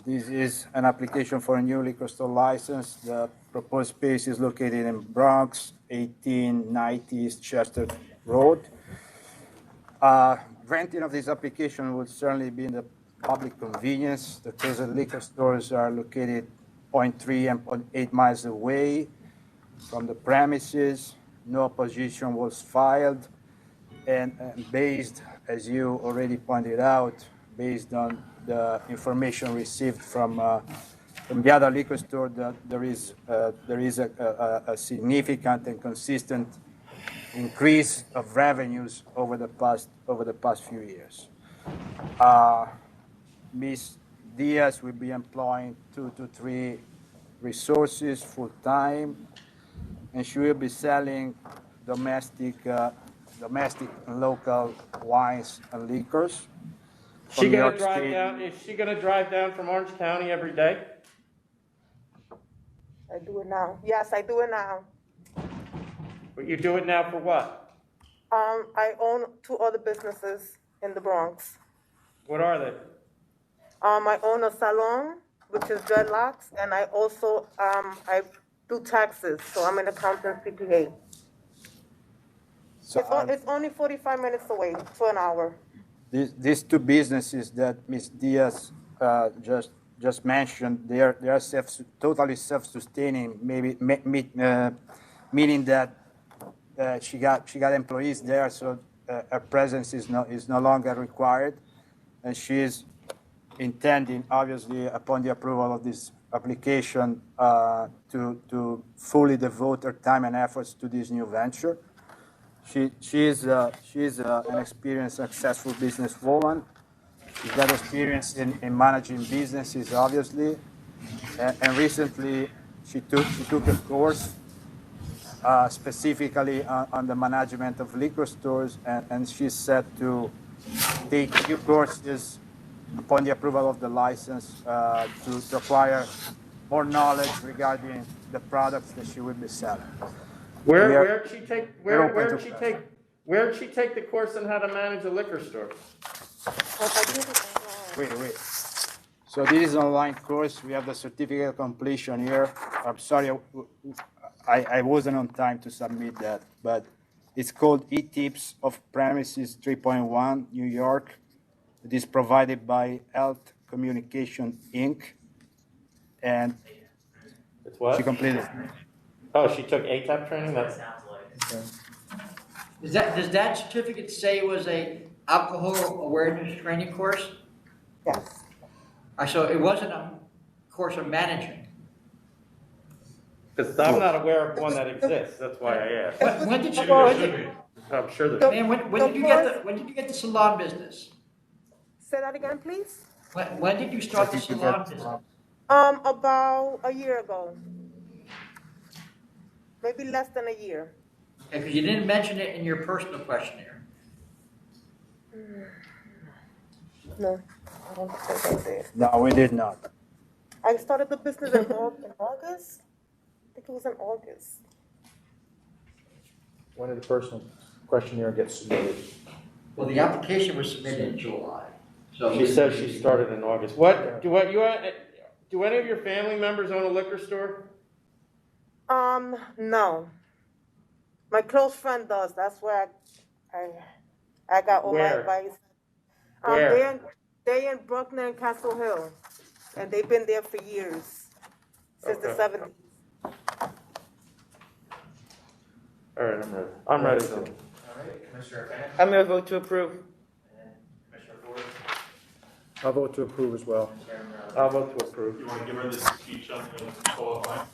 This is an application for a new liquor store license. The proposed space is located in Bronx, 1890 East Chester Road. Granting of this application would certainly be in the public convenience. The present liquor stores are located 0.3 and 0.8 miles away from the premises. No opposition was filed. And based, as you already pointed out, based on the information received from the other liquor store, that there is a significant and consistent increase of revenues over the past few years. Ms. Diaz will be employing 2 to 3 resources full time, and she will be selling domestic and local wines and liquors. Is from she New gonna York drive State. down, is she gonna drive down from Orange County every day? I do it now. Yes, I do it now. But you do it now for what? I own 2 other businesses in the Bronx. What are they? I own a salon, which is dreadlocks, and I also, I do taxes, so I'm an accountant CPA. So, It's only 45 minutes away to an hour. these 2 businesses that Ms. Diaz just mentioned, they are totally self-sustaining, meaning that she got employees there, so her presence is no longer required, and she is intending, obviously, upon the approval of this application, to fully devote her time and efforts to this new venture. She is an experienced, successful businesswoman. She's got experience in managing businesses, obviously, and recently she took a course specifically on the management of liquor stores, and she's set to take new courses upon the approval of the license to acquire more knowledge regarding the products that she will be selling. Where'd she take the course on how to manage a liquor store? Wait. So this is an online course. We have the certificate of completion here. I'm sorry, I wasn't on time to submit that, but it's called E-Tips of Premises 3.1, New York. It is provided by Health Communication, Inc. And It's what? she completed. Oh, she took ATAP training? That's. Sounds like. Does that certificate say it was a alcohol awareness training course? Yes. So it wasn't a course of management? Because I'm not aware of one that exists, that's why I asked. When did you, I'm sure there's. man, when did you get the salon business? Say that again, please? When did you start the salon business? About a year ago. Maybe less than a year. Okay, because you didn't mention it in your personal questionnaire. No, I don't think I did. No, we did not. I started the business in August. I think it was in August. When did the personal questionnaire get submitted? Well, the application was submitted in July. So She says she started in August. Do any of your family members own a liquor store? No. My close friend does. That's where I got all my Where? advice. Where? They're in Brooklyn and Castle Hill, and they've been there for years, since the Okay. 70s. All right, I'm ready. All right, Commissioner Bennett I'm gonna vote to approve. and Commissioner Ford. I'll vote to approve as well. and Chairman Rowley. I'll vote to approve. You want to give her this speech on the co-op line?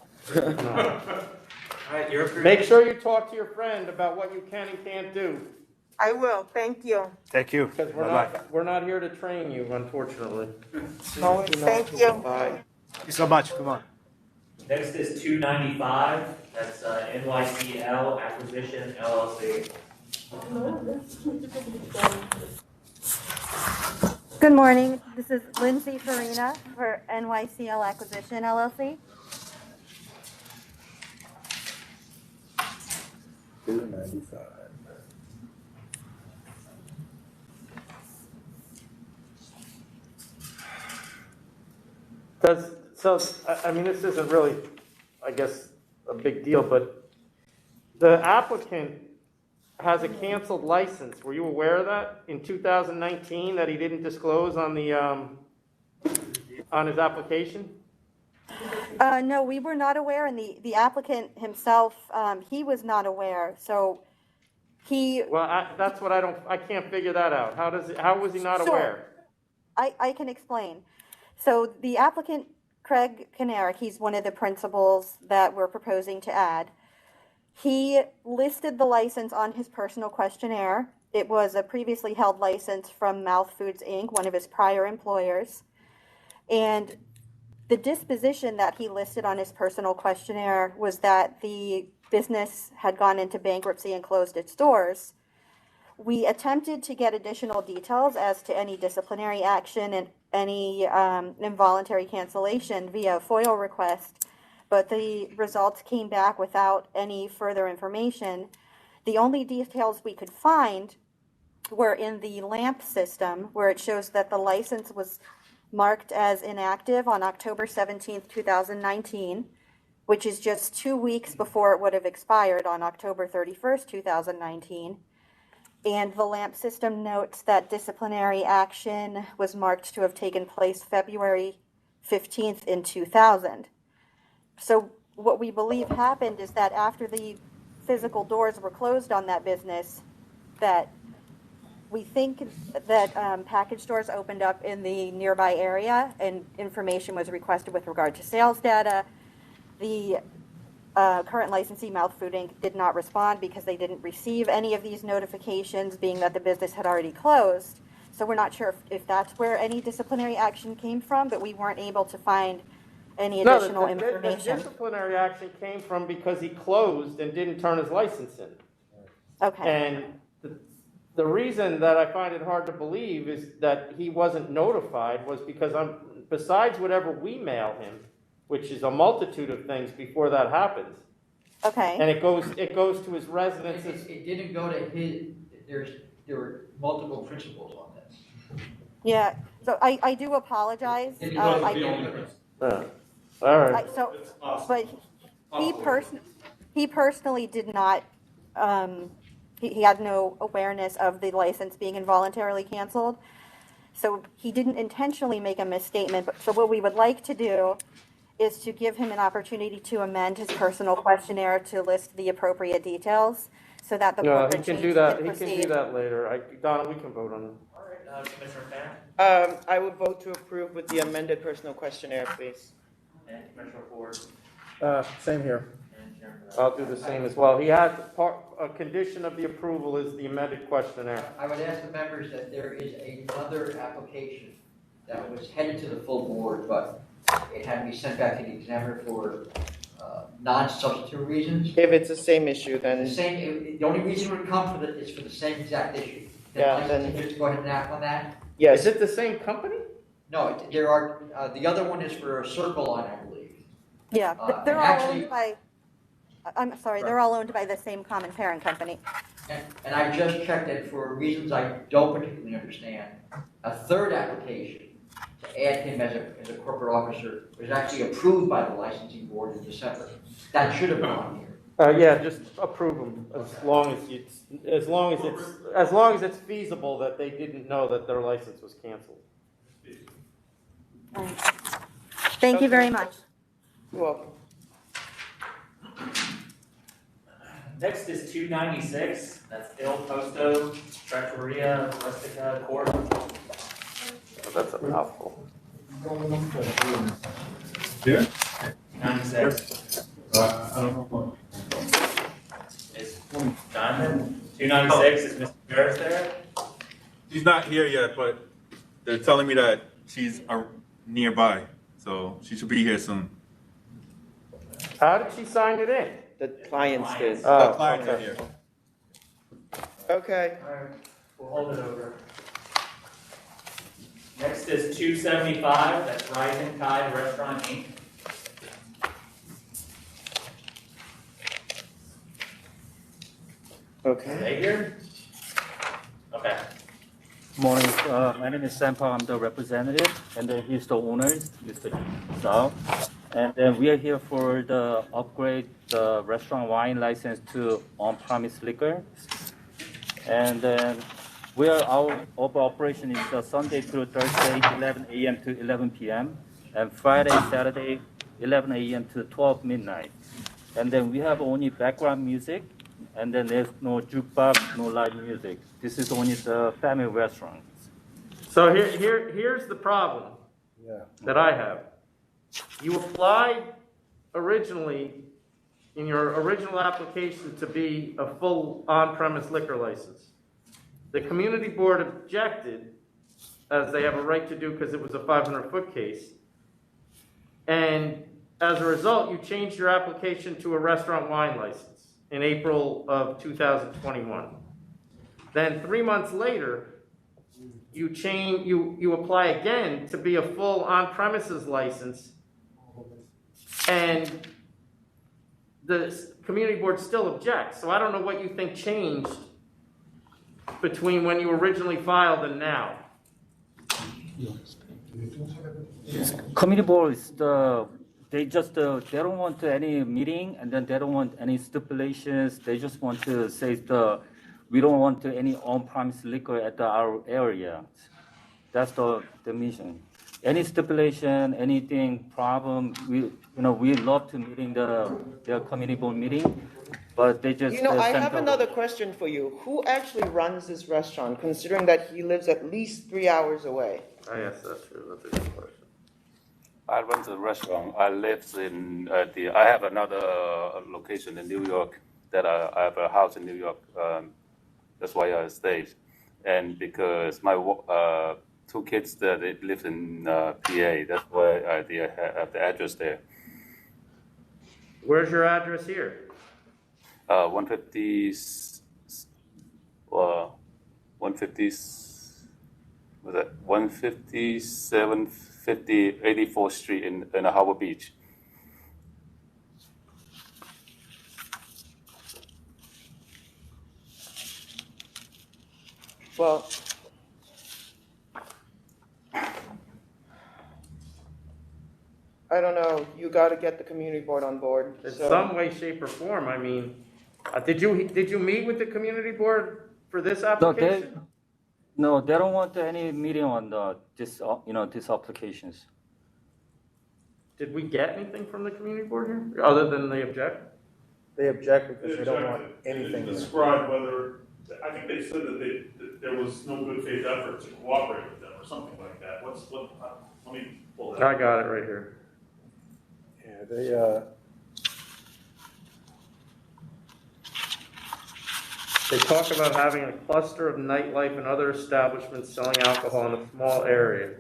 All right, you're approved. Make sure you talk to your friend about what you can and can't do, I will, thank you. Thank you. because Bye-bye. we're not here to train you, unfortunately. No, thank you. Bye. Thank you so much. Come on. Next is 295, that's NYCL Acquisition LLC. Good morning. This is Lindsay Farina for NYCL Acquisition LLC. I mean, this isn't really, I guess, a big deal, but the applicant has a canceled license. Were you aware of that in 2019, that he didn't disclose on the, on his application? No, we were not aware, and the applicant himself, he was not aware, so he. Well, that's what I can't figure that out. How was he not Sure. aware? I can explain. So the applicant, Craig Kanarick, he's one of the principals that we're proposing to add. He listed the license on his personal questionnaire. It was a previously held license from Mouth Foods, Inc., one of his prior employers. And the disposition that he listed on his personal questionnaire was that the business had gone into bankruptcy and closed its doors. We attempted to get additional details as to any disciplinary action and any involuntary cancellation via FOIL request, but the results came back without any further information. The only details we could find were in the LAMP system, where it shows that the license was marked as inactive on October 17th, 2019, which is just 2 weeks before it would have expired on October 31st, 2019. And the LAMP system notes that disciplinary action was marked to have taken place February 15th in 2000. So what we believe happened is that after the physical doors were closed on that business, that we think that package stores opened up in the nearby area and information was requested with regard to sales data. The current licensee, Mouth Food Inc., did not respond because they didn't receive any of these notifications, being that the business had already closed. So we're not sure if that's where any disciplinary action came from, but we weren't able to find any additional information. The disciplinary action came from because he closed and didn't turn his license in. Okay. And the reason that I find it hard to believe is that he wasn't notified was because besides whatever we mail him, which is a multitude of things before that happens. Okay. And it goes to his residence. It didn't go to his, there were multiple principals on this. Yeah, so I do apologize. All right. But he personally did not, he had no awareness of the license being involuntarily canceled. So he didn't intentionally make a misstatement, but so what we would like to do is to give him an opportunity to amend his personal questionnaire to list the appropriate details so that the board he can do that. He can do that later. Donna, we can vote on it. All right, Commissioner Fan? I would vote to approve with the amended personal questionnaire, please. And Commissioner Ford? Same here. And Chairman Rowe? I'll do the same as well. He has a condition of the approval is the amended questionnaire. I would ask the members that there is another application that was headed to the full board, but it had to be sent back to the examiner for non-substantive reasons. If it's the same issue, then. The only reason it would come is for the same exact issue. Yeah, then. Just go ahead and act on that? Yes. Is it the same company? No, there are, the other one is for a Circle Line, I believe. Yeah, they're all actually- owned by, I'm sorry, they're all owned by the same common parent company. And I just checked it for reasons I don't particularly understand. A third application to add him as a corporate officer was actually approved by the licensing board in December. That should have been on here. Yeah, just approve them as long as it's feasible that they didn't know that their license was canceled. All right. Thank you very much. You're welcome. Next is 296, that's Il Posto, Trattoria, Rustica, CORK. That's a mouthful. Here? 96. I don't know. Is Diamond? 296, is Mr. Harris there? She's not here yet, but they're telling me that she's nearby, so she should be here soon. How did she sign it in? The clients did. The clients are here. Okay. All right, we'll hold it over. Next is 275, that's Rising Tide Restaurant, Inc. Okay. Are they here? Okay. Morning, my name is Sampa, I'm the representative, and then he's the owner, Mr. Zhao. And then we are here for the upgrade the restaurant wine license to on-premise liquor. And then our operation is Sunday through Thursday, 11 a.m. to 11 p.m. and Friday, Saturday, 11 a.m. to 12 midnight. And then we have only background music, and then there's no jukebox, no live music. This is only the family restaurant. So here's the problem that I have. You applied originally, in your original application, to be a full on-premise liquor license. The community board objected, as they have a right to do because it was a 500-foot case. And as a result, you changed your application to a restaurant wine license in April of 2021. Then 3 months later, you apply again to be a full on-premises license, and the community board still objects. So I don't know what you think changed between when you originally filed and now. Community board is they don't want any meeting, and then they don't want any stipulations. They just want to say we don't want any on-premise liquor at our area. That's the mission. Any stipulation, anything problem, we love to meeting their community board meeting, but they just. I have another question for you. Who actually runs this restaurant, considering that he lives at least 3 hours away? Yes, that's true. That's a good question. I run the restaurant. I live in I have another location in New York. I have a house in New York. That's why I stayed, and because my 2 kids that they live in PA, that's why I have the address there. Where's your address here? 150. Was that 15750 84th Street in Harbor Beach. Well, I don't know. You got to get the community board on board. In some way, shape, or form. I mean, did you meet with the community board for this application? No, they don't want any meeting on these applications. Did we get anything from the community board here, other than they object? They object because they don't want anything. They didn't describe whether, I think they said that there was no good faith effort to cooperate with them or something like that. Let me pull that. I got it right here. Yeah, They talk about having a cluster of nightlife and other establishments selling alcohol in a small area.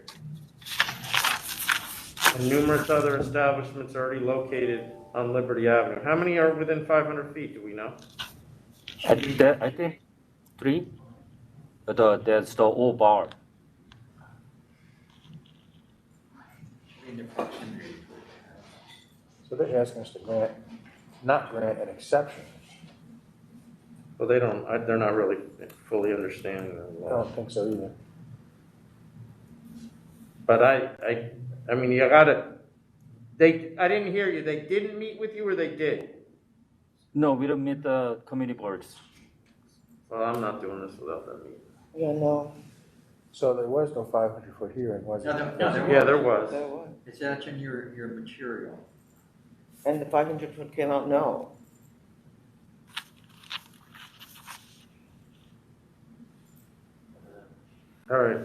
And numerous other establishments are already located on Liberty Avenue. How many are within 500 feet, do we know? I think 3. But there's the old bar. So they're asking us to not grant an exception. Well, they're not really fully understanding the law. I don't think so either. But I mean, you gotta, I didn't hear you. They didn't meet with you, or they did? No, we don't meet the community boards. Well, I'm not doing this without them meeting. Yeah, no. So there was no 500-foot hearing, was there? Yeah, there was. There was. It's that's in your material. And the 500-foot came out no. All right.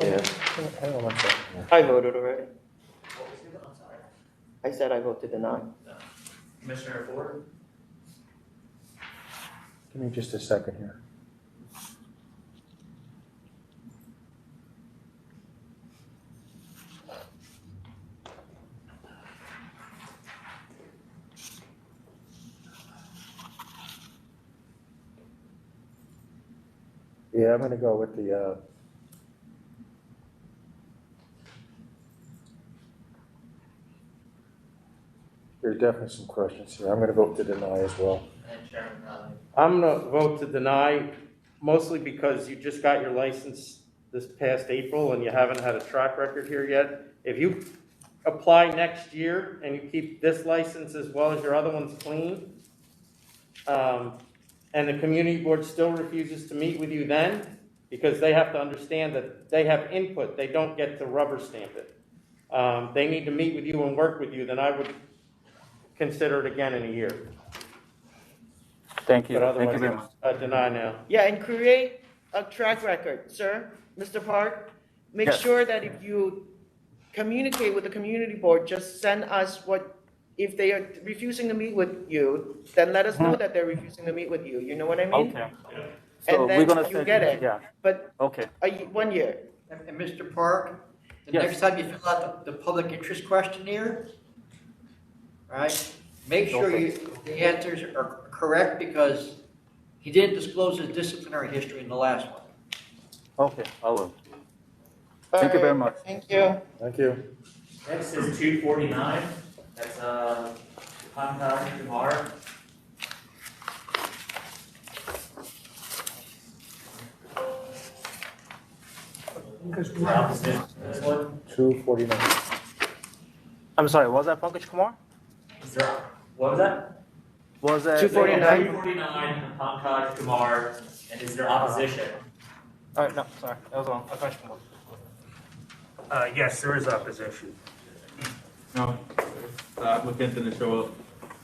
Yeah. Hang on 1 second here. I voted already. I said I vote to deny. Commissioner Ford? Give me just a second here. Yeah, I'm gonna go with the, there's definitely some questions here. I'm gonna vote to deny as well. And Chairman Conley? I'm gonna vote to deny, mostly because you just got your license this past April and you haven't had a track record here yet. If you apply next year and you keep this license as well as your other ones clean, and the community board still refuses to meet with you then, because they have to understand that they have input, they don't get to rubber stamp it. they need to meet with you and work with you, then I would consider it again in a year. Thank you. But Thank you otherwise, very much. I deny now. Yeah, and create a track record, sir, Mr. Park. Make Yes. sure that if you communicate with the community board, just send us if they are refusing to meet with you, then let us know that they're refusing to meet with you. You know what I mean? Okay. So And we're gonna then you send get it. Yeah. But Okay. 1 year. And Mr. Park, the Yes. next time you fill out the public interest questionnaire, right, make sure the answers are correct because he didn't disclose his disciplinary history in the last one. Okay, I will. Thank you very much. Thank you. Thank you. Next is 249, that's PANKAJ, KUMAR. Opposition to this one? 249. I'm sorry, was that Pankaj Kumar? Is there, what was that? Was that? 249. 249, PANKAJ, KUMAR, and is there opposition? All right, no, sorry, that was wrong. Pankaj Kumar. Yes, there is opposition. No, the applicant didn't show up.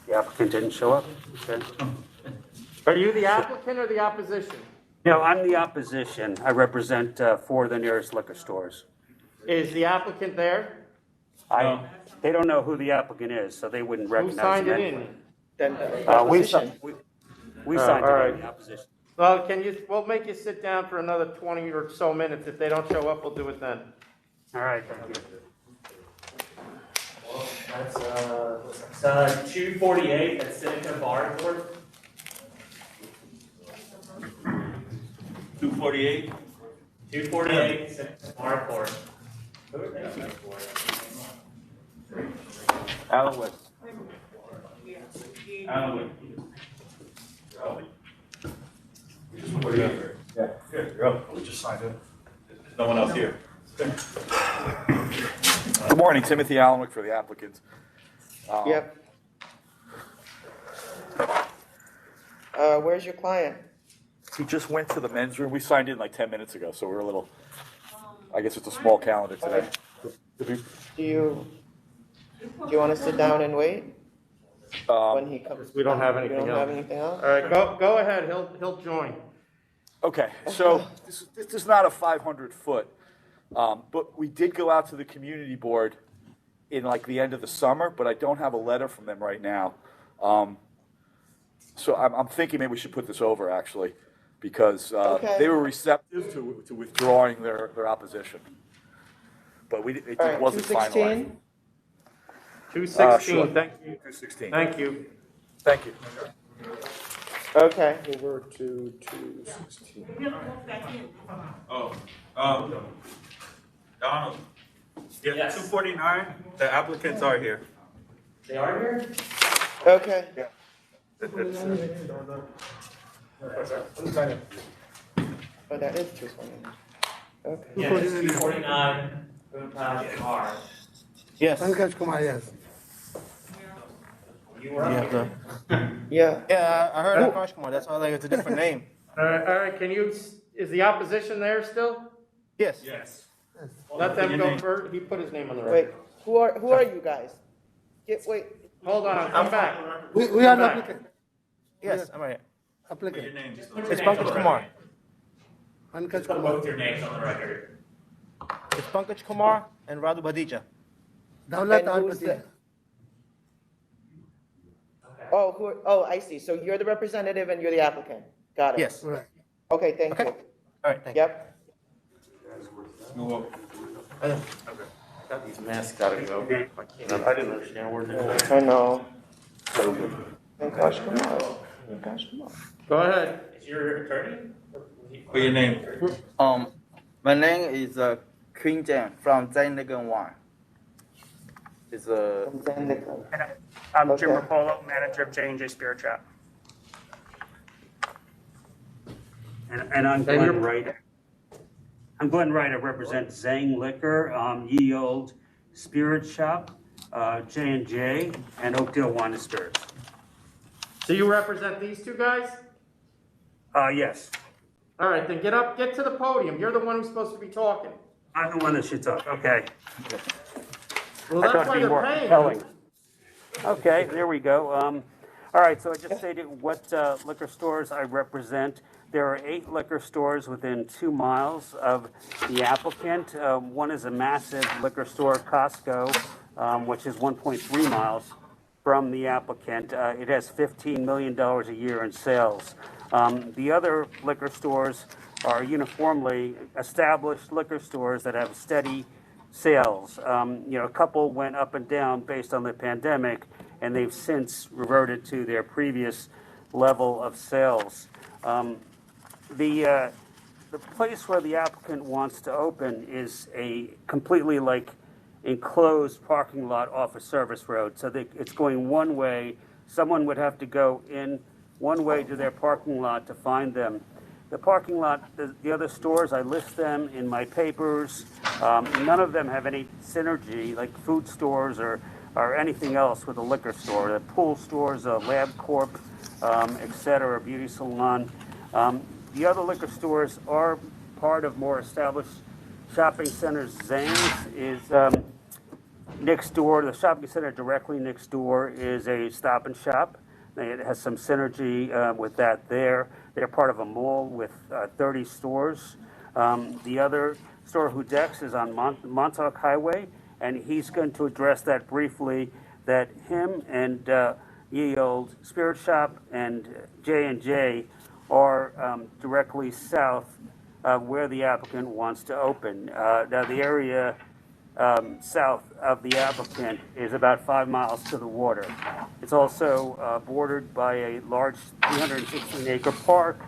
The applicant didn't show up? Okay. Are you the applicant or the opposition? No, I'm the opposition. I represent 4 of the nearest liquor stores. Is the applicant there? They don't know who the applicant is, so they wouldn't Who recognize signed him it anyway. in? Then the We opposition. signed all it right. in, the opposition. Well, we'll make you sit down for another 20 or so minutes. If they don't show up, we'll do it then. All right, thank you. That's 248, that's Seneca Bar Court. 248? 248, Seneca Bar Court. Alan West. Alan Wick. Yeah. You're up. We just signed it. There's no one else here. Good morning, Timothy Allenwick for the applicant. Yep. Where's your client? He just went to the men's room. We signed in like 10 minutes ago, so we're a little, I guess it's a small calendar today. Do you want to sit down and wait when he comes? We don't have You anything don't else. have anything else? All right, go ahead. He'll join. Okay, so this is not a 500-foot, but we did go out to the community board in like the end of the summer, but I don't have a letter from them right now. So I'm thinking maybe we should put this over actually, because they were receptive to withdrawing their opposition. But it All right, wasn't 216? finalized. 216, Sure. thank you. 216. Thank you. Thank you. Okay. Over to 216. Donald. Yeah, 249, the applicants are here. They are here? Okay. Oh, that is 220. Okay. Yeah, it's 249, PANKAJ, KUMAR. Yes. Pankaj Kumar, yes. You were up here. Yeah. Yeah, I heard Pankaj Kumar. That's all. It's a different name. All right, is the opposition there still? Yes. Yes. Let them go first. He put his name on the Wait, record. who are you guys? Wait. Hold on, I'm back. We are Come the back. applicant. Yes, I'm right. Applicant. It's Pankaj Kumar. Pankaj Put Kumar. both your names on the record. It's Pankaj Kumar and Radu Badija. Dawlat And Al who's Patija. Oh, I see. So you're the representative and you're the applicant. Got it. Yes. Right. Okay, thank you. All right, thank you. Yep. Got these masks out of here. I didn't understand where they were. I know. And gosh, come on. Gosh, come on. Go ahead. Is your attorney? What's your name? My name is Queen Jan from Zainigan 1. It's I'm Jim Rapolo, manager of J&J Spirit Shop. And I'm Glenn Wright. I'm Glenn Wright. I represent Zang Liquor, Ye Old Spirit Shop, J&J, and Oakdale Wine and Spirits. So you represent these two guys? Yes. All right, then get to the podium. You're the one who's supposed to be talking. I'm the one that should talk. Okay. Well, I that's thought why it'd be they're more paying. compelling. Okay, there we go. All right, so I just stated what liquor stores I represent. There are 8 liquor stores within 2 miles of the applicant. One is a massive liquor store, Costco, which is 1.3 miles from the applicant. It has $15 million a year in sales. The other liquor stores are uniformly established liquor stores that have steady sales. A couple went up and down based on the pandemic, and they've since reverted to their previous level of sales. The place where the applicant wants to open is a completely enclosed parking lot off a service road. So it's going one way. Someone would have to go in one way to their parking lot to find them. The parking lot, the other stores, I list them in my papers. None of them have any synergy, like food stores or anything else with a liquor store. The pool stores, Lab Corp, et cetera, beauty salon. The other liquor stores are part of more established shopping centers. Zang's is next door. The shopping center directly next door is a Stop and Shop. It has some synergy with that there. They're part of a mall with 30 stores. The other store, Hudex, is on Montauk Highway, and he's going to address that briefly, that him and Ye Old Spirit Shop and J&J are directly south of where the applicant wants to open. Now, the area south of the applicant is about 5 miles to the water. It's also bordered by a large 316-acre park.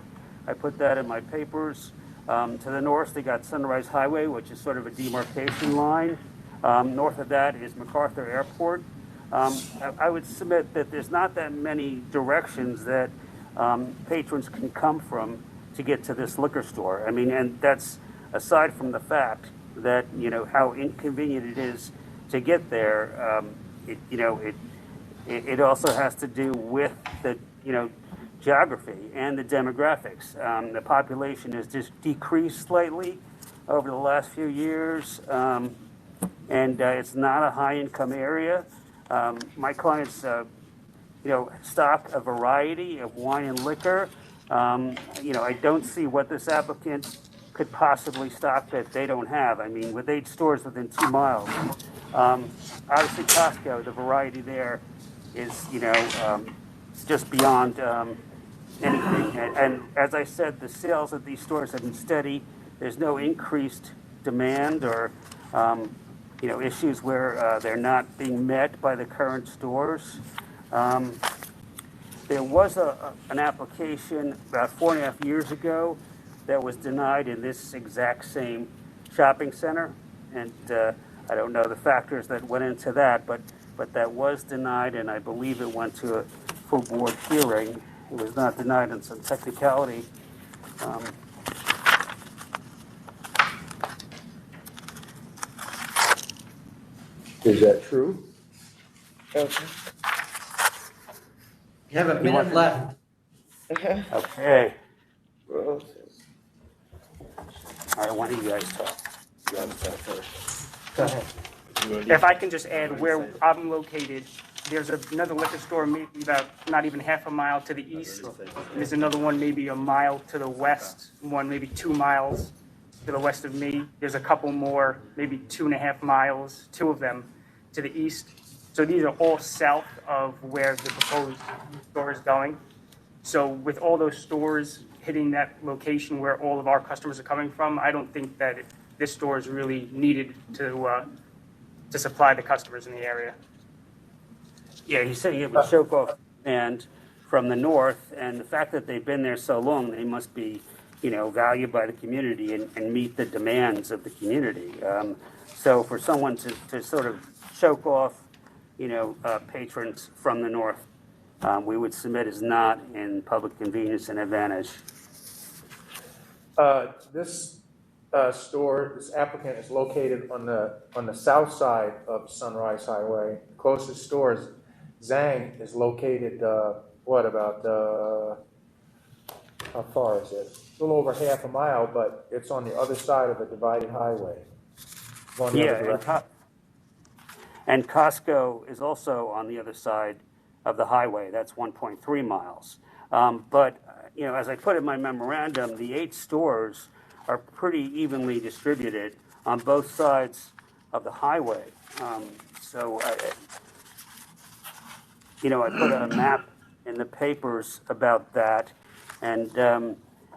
I put that in my papers. To the north, they got Sunrise Highway, which is sort of a demarcation line. North of that is MacArthur Airport. I would submit that there's not that many directions that patrons can come from to get to this liquor store. I mean, and that's aside from the fact that, how inconvenient it is to get there. It also has to do with the, geography and the demographics. The population has just decreased slightly over the last few years, and it's not a high-income area. My clients, stock a variety of wine and liquor. I don't see what this applicant could possibly stock that they don't have. I mean, with 8 stores within 2 miles, obviously Costco, the variety there is, just beyond anything. And as I said, the sales at these stores have been steady. There's no increased demand or, issues where they're not being met by the current stores. There was an application about 4.5 years ago that was denied in this exact same shopping center. And I don't know the factors that went into that, but that was denied, and I believe it went to a full board hearing. It was not denied on some technicality. Is that true? Okay. You have a minute left. Okay. All right, why don't you guys talk? You guys talk first. Go ahead. If I can just add where I'm located, there's another liquor store maybe about not even half a mile to the east. There's another one maybe a mile to the west, one maybe 2 miles to the west of me. There's a couple more, maybe 2.5 miles, 2 of them to the east. So these are all south of where the proposed store is going. So with all those stores hitting that location where all of our customers are coming from, I don't think that this store is really needed to supply the customers in the area. Yeah, he's saying it would choke off demand from the north, and the fact that they've been there so long, they must be, valued by the community and meet the demands of the community. So for someone to sort of choke off, patrons from the north, we would submit is not in public convenience and advantage. This store, this applicant is located on the south side of Sunrise Highway. Closest store is Zhang is located, how far is it? A little over half a mile, but it's on the other side of a divided highway. It's on the other direction. And Costco is also on the other side of the highway. That's 1.3 miles. But, as I put in my memorandum, the 8 stores are pretty evenly distributed on both sides of the highway. So, I put a map in the papers about that. And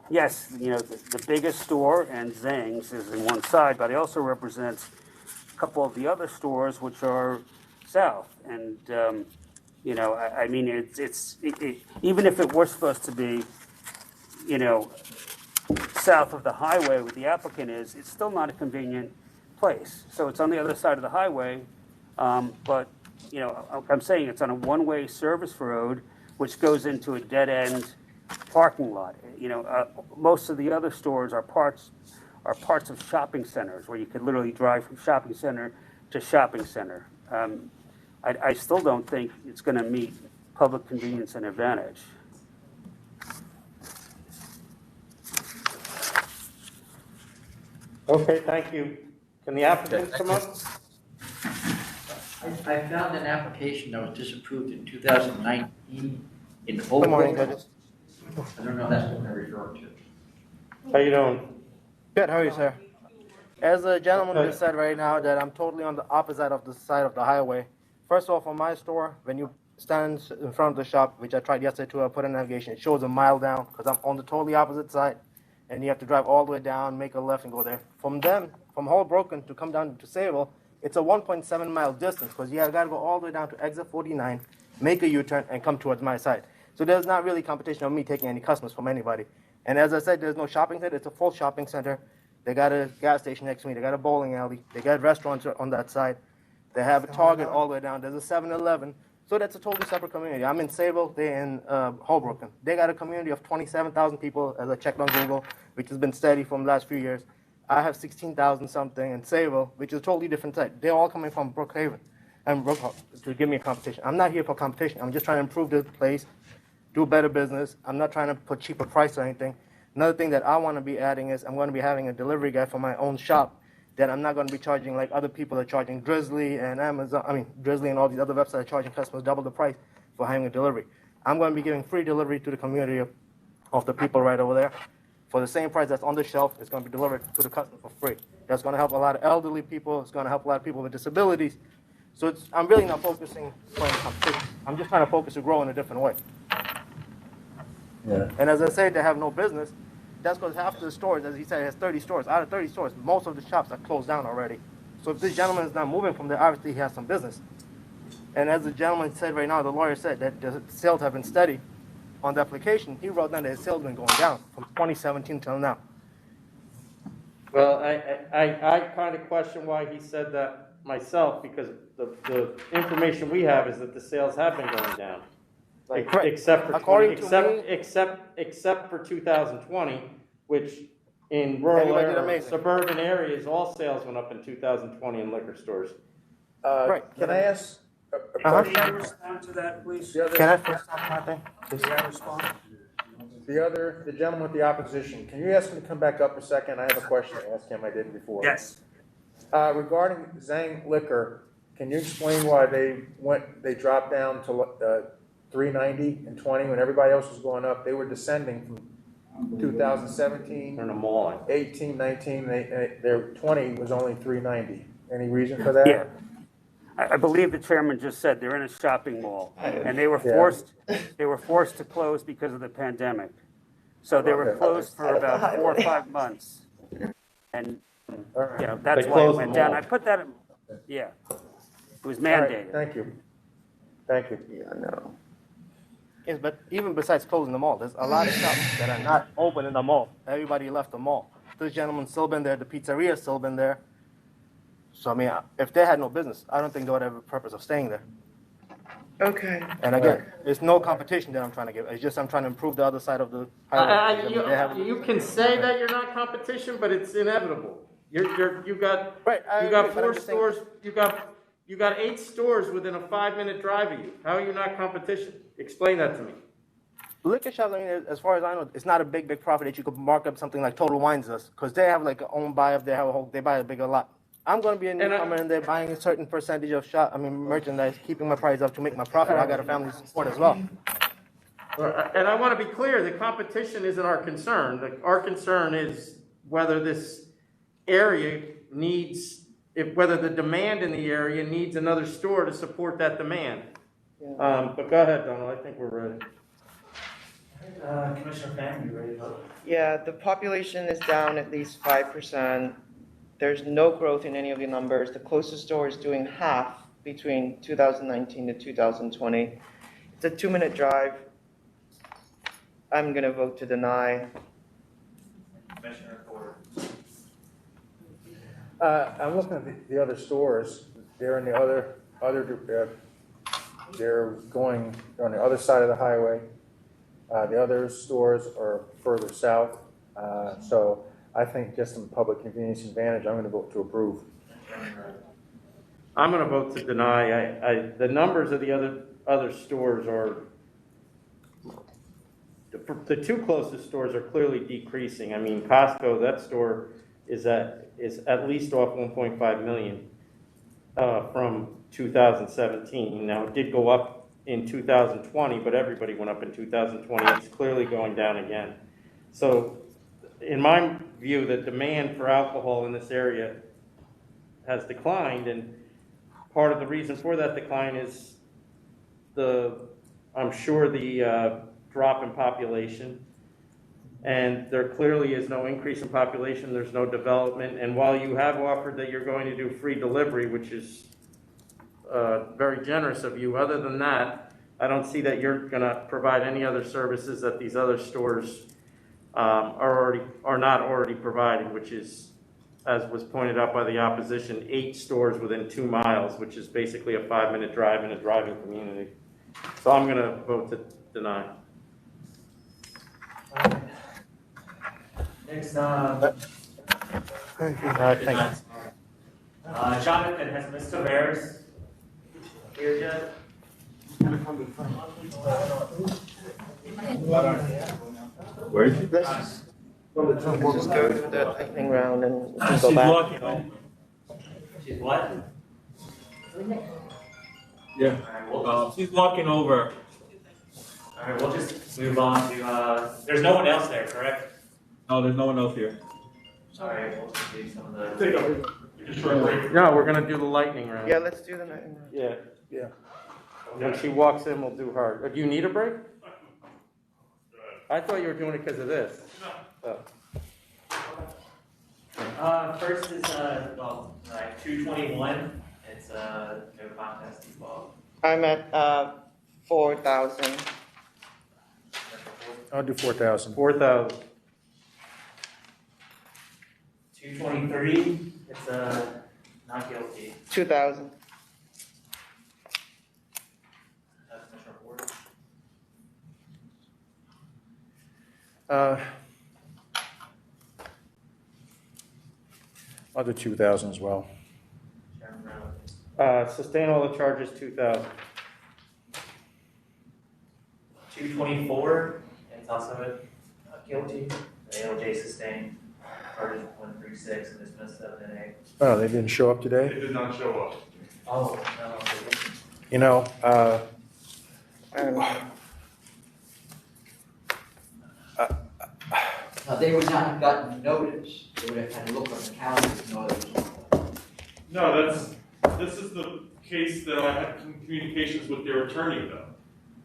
yes, the biggest store and Zhang's is in one side, but it also represents a couple of the other stores which are south. And, I mean, even if it were supposed to be, south of the highway where the applicant is, it's still not a convenient place. So it's on the other side of the highway, but, I'm saying it's on a one-way service road, which goes into a dead-end parking lot. Most of the other stores are parts of shopping centers where you could literally drive from shopping center to shopping center. I still don't think it's going to meet public convenience and advantage. Okay, thank you. Can the applicant come up? I found an application that was disapproved in 2019 in Oakville. Good morning, judges. I don't know if that's what they're referring to. How you doing? Good, how are you, sir? As the gentleman just said right now, that I'm totally on the opposite of the side of the highway. First of all, for my store, when you stand in front of the shop, which I tried yesterday to put in navigation, it shows a mile down because I'm on the totally opposite side. And you have to drive all the way down, make a left and go there. From Holbroken to come down to Sayville, it's a 1.7 mile distance because you got to go all the way down to exit 49, make a U-turn, and come towards my side. So there's not really competition of me taking any customers from anybody. And as I said, there's no shopping center. It's a full shopping center. They got a gas station next to me. They got a bowling alley. They got restaurants on that side. They have a Target all the way down. There's a 7-Eleven. So that's a totally separate community. I'm in Sayville. They're in Holbroken. They got a community of 27,000 people, as I checked on Google, which has been steady from the last few years. I have 16,000 something in Sayville, which is a totally different side. They're all coming from Brookhaven and Brookhawk to give me a competition. I'm not here for competition. I'm just trying to improve the place, do better business. I'm not trying to put cheaper price or anything. Another thing that I want to be adding is I'm going to be having a delivery guy for my own shop that I'm not going to be charging like other people are charging Drizzly and Amazon. Drizzly and all these other websites are charging customers double the price for having a delivery. I'm going to be giving free delivery to the community of the people right over there. For the same price that's on the shelf, it's going to be delivered to the customer for free. That's going to help a lot of elderly people. It's going to help a lot of people with disabilities. So I'm really not focusing on competition. I'm just trying to focus to grow in a different way. Yeah. And as I said, they have no business. That's because half the stores, as he said, has 30 stores. Out of 30 stores, most of the shops are closed down already. So if this gentleman is not moving from there, obviously he has some business. And as the gentleman said right now, the lawyer said that the sales have been steady. On the application, he wrote down that his sales have been going down from 2017 till now. Well, I kind of question why he said that myself, because the information we have is that the sales have been going down. Except for 2020, which in rural areas, suburban areas, all sales went up in 2020 in liquor stores. Can I ask? Can you respond to that, please? Can I first stop my thing? Can I respond? The gentleman with the opposition, can you ask him to come back up a second? I have a question to ask him I didn't before. Yes. Regarding Zhang Liquor, can you explain why they dropped down to 390 and 20 when everybody else was going up? They were descending from 2017, 18, 19, their 20 was only 390. Any reason for that? Yeah. I believe the chairman just said they're in a shopping mall, and they were forced to close because of the pandemic. So they were closed for about 4 or 5 months, and that's why it went down. I put that in, it was mandated. Thank you. Thank you. Yeah, I know. Yes, but even besides closing the mall, there's a lot of shops that are not open in the mall. Everybody left the mall. This gentleman's still been there. The pizzeria's still been there. So, I mean, if they had no business, I don't think they would have a purpose of staying there. Okay. And again, it's no competition that I'm trying to give. It's just I'm trying to improve the other side of the highway. You can say that you're not competition, but it's inevitable. You got 4 stores. You got 8 stores within a 5-minute drive of you. How are you not competition? Explain that to me. Liquor shops, I mean, as far as I know, it's not a big profit that you could mark up something like Total Wines does, because they have like a own buy-up. They buy a bigger lot. I'm gonna be a newcomer and they're buying a certain percentage of merchandise, keeping my price up to make my profit. I got a family to support as well. And I want to be clear, the competition isn't our concern. Our concern is whether this area needs, whether the demand in the area needs another store to support that demand. But go ahead, Donald, I think we're ready. Commissioner Pham, you ready to vote? Yeah, the population is down at least 5%. There's no growth in any of the numbers. The closest store is doing half between 2019 to 2020. It's a 2-minute drive. I'm gonna vote to deny. Commissioner Ford. I'm looking at the other stores. They're in the they're going on the other side of the highway. The other stores are further south. So I think just from public convenience advantage, I'm gonna vote to approve. I'm gonna vote to deny. The numbers of the other stores are, the two closest stores are clearly decreasing. I mean, Costco, that store is at least off 1.5 million from 2017. Now, it did go up in 2020, but everybody went up in 2020. It's clearly going down again. So, in my view, the demand for alcohol in this area has declined, and part of the reason for that decline is I'm sure the drop in population, and there clearly is no increase in population, there's no development, and while you have offered that you're going to do free delivery, which is very generous of you, other than that, I don't see that you're gonna provide any other services that these other stores are not already providing, which is, as was pointed out by the opposition, 8 stores within 2 miles, which is basically a 5-minute drive in a driving community. So I'm gonna vote to deny. Next, Thank you. Jonathan, has Ms. Tavares here yet? Where is she? Let's just go through the lightning round and we can go She's back. walking home. She's what? Yeah. She's walking over. All right, we'll just move on to, there's no one else there, correct? No, there's no one else here. All right, we'll just do some of the. No, we're gonna do the lightning round. Yeah, let's do the lightning round. Yeah. Yeah. When she walks in, we'll do her. Do you need a break? I thought you were doing it because of this. Oh. First is, 221, it's, no contest involved. I'm at 4,000. I'll do 4,000. 4,000. 223, it's, not guilty. 2,000. Commissioner Ford. I'll do 2,000 as well. Chairman Brown. Sustain all the charges, 2,000. 224, it's also guilty. The ALJ sustained charges 136 and dismissed 7 and 8. Oh, they didn't show up today? They did not show up. Oh, no. You know, Now, they would not have gotten notice, they would have had to look on the calendar to know there was one. No, this is the case that I had communications with their attorney though.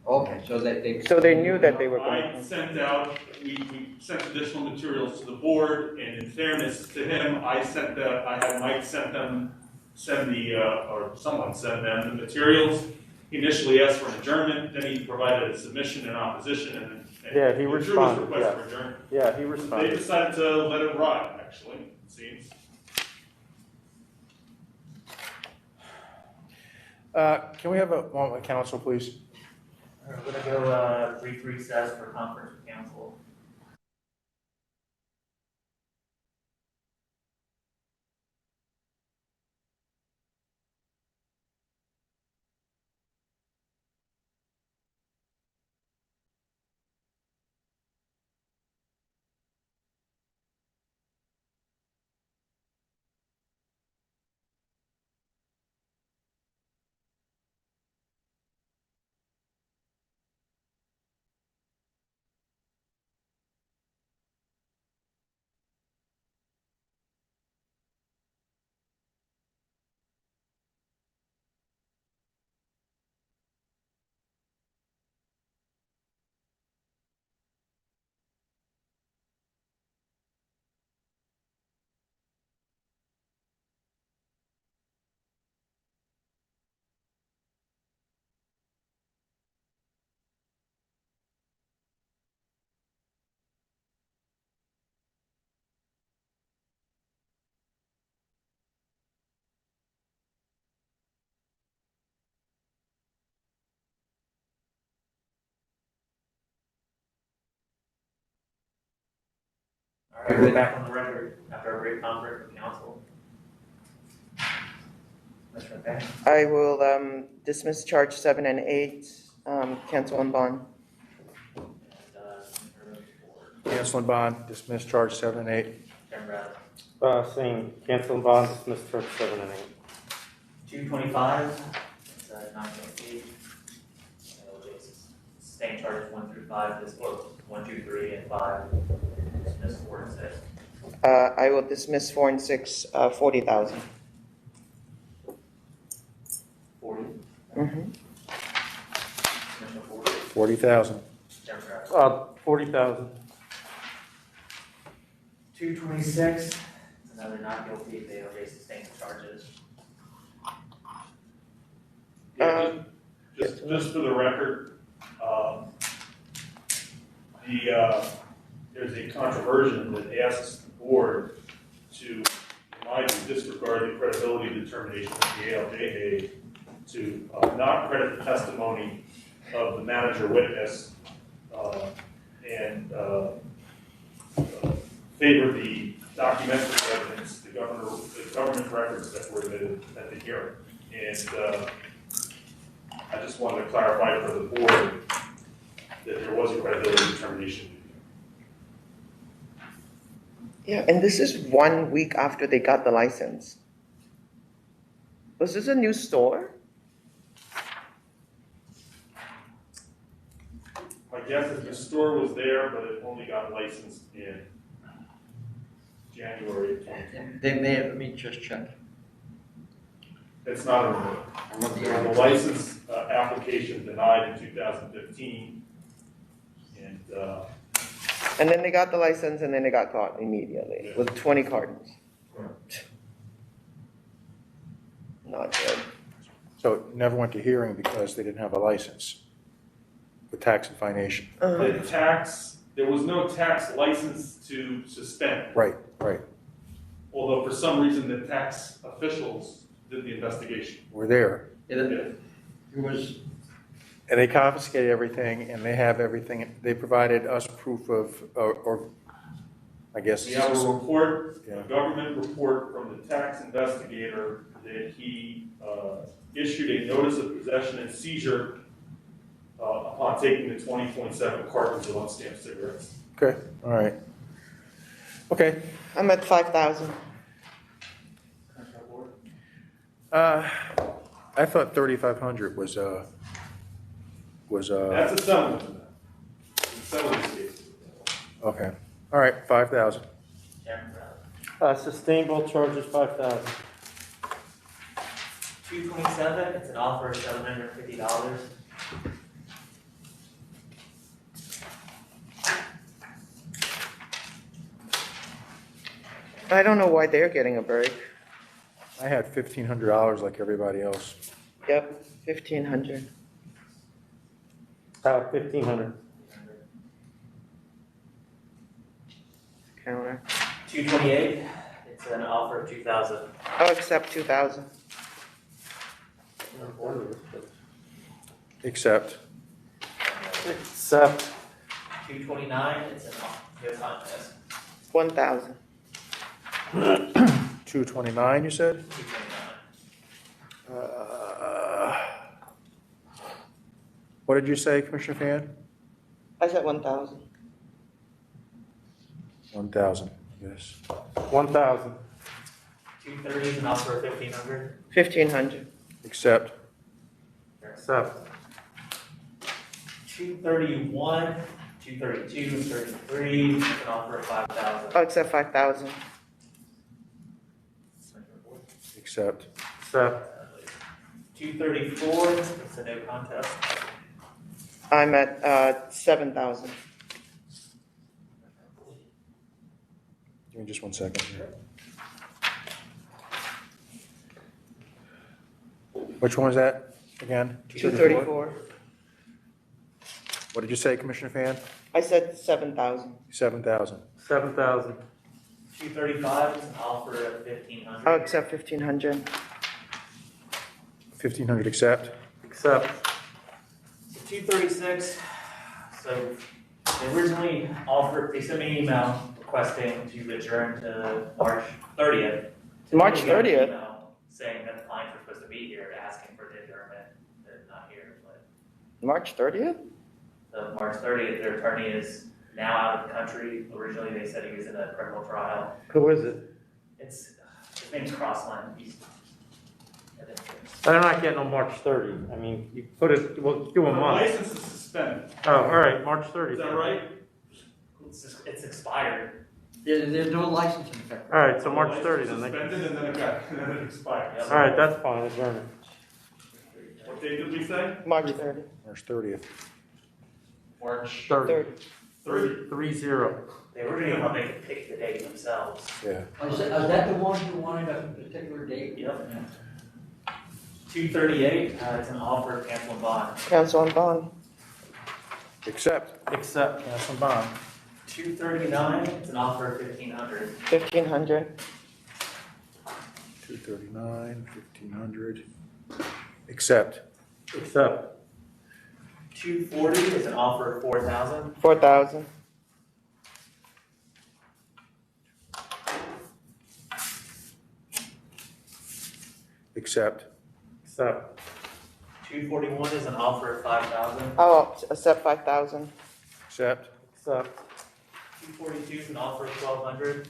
Okay, so they. So they knew that they were I going sent out, we sent additional materials to the board, and in fairness to him, I had Mike send them the materials. He initially asked for an adjournment, then he provided a submission in opposition, and Yeah, he withdrew his responded, request yeah. for adjournment. Yeah, he They responded. decided to let it ride, actually, it seems. can we have a moment with council, please? All right, we're gonna go, brief recess for conference with council. All right, we're back on the record after our brief conference with council. Commissioner Payne? I will dismiss charge 7 and 8, cancel on bond. Cancel and bond, dismiss charge 7 and 8. Chairman Bradley? Same, cancel and bond, dismiss charge 7 and 8. 225, it's not guilty. Same charges 1 through 5, this or 1, 2, 3, and 5. Dismiss 4 and 6. I will dismiss 4 and 6, 40,000. 40. Mm-hmm. Commissioner Ford? 40,000. Chairman Bradley? 40,000. 226, it's another not guilty, the ALJ sustained the charges. Just for the record, there's a controversion that asks the board to, in my view, disregard the credibility determination that the ALJ made to not credit the testimony of the manager witness and favor the documentary evidence, the government records that were admitted at the hearing. And I just wanted to clarify for the board that there was a credibility determination. Yeah, and this is 1 week after they got the license. Was this a new store? My guess is the store was there, but it only got licensed in January of 2020. They may have, let me just check. It's not a renewal. The license application denied in 2015, And then they got the license and then they got caught immediately with 20 cartons. Not good. So it never went to hearing because they didn't have a license with tax and fination. There was no tax license to suspend. Right. Although for some reason the tax officials did the investigation. We're there. It was. And they confiscated everything, and they have everything. They provided us proof of, or I guess. We have a report, a government report from the tax investigator that he issued a notice of possession and seizure upon taking the 20.7 cartons of unstamped cigarettes. Okay, all right. Okay. I'm at 5,000. I thought 3,500 was That's a settlement. Settlement case. okay. All right, 5,000. Sustainable charges 5,000. 227, it's an offer of $750. I don't know why they're getting a break. I had $1,500 like everybody else. Yep, 1,500. 1,500. Counter. 228, it's an offer of 2,000. I'll accept 2,000. Except. 229, it's an no contest. 1,000. 229, you said? 229. What did you say, Commissioner Fan? I said 1,000. 1,000, yes. 1,000. 230 is an offer of 1,500. 1,500. Except. 231, 232, 33, it's an offer of 5,000. I'll accept 5,000. Except. 234, it's a no contest. I'm at 7,000. Give me just 1 second here. Which one was that again? 234. What did you say, Commissioner Fan? I said 7,000. 7,000. 7,000. 235 is an offer of 1,500. I'll accept 1,500. 1,500 accept. Accept. So 236, so they originally offered, they sent me an email requesting to adjourn to March 30th. March Today we got an 30th? email saying that the clients were supposed to be here, asking for the adjournment. They're not here, but March 30th? the March 30th, their attorney is now out of the country. Originally, they said he was in a criminal trial. Who is it? His name's Crossland. They're not getting on March 30. I mean, you put it, we'll do a Her month. license is suspended. Oh, all right, March 30. Is that right? It's expired. There's no license in effect. All right, so March 30 then. Suspended and then it expired. All right, that's fine, adjourn it. What date did we say? March 30th. March 30th. March 30. 30. 3-0. They originally wanted to pick the date themselves. Yeah. Is that the one who wanted a particular date? Yep. 238, it's an offer of cancel and bond. Cancel and bond. Accept. Accept, cancel bond. 239, it's an offer of 1,500. 1,500. 239, 1,500. Accept. Accept. 240 is an offer of 4,000. 4,000. Accept. Accept. 241 is an offer of 5,000. I'll accept 5,000. Accept. Accept. 242 is an offer of 1,200.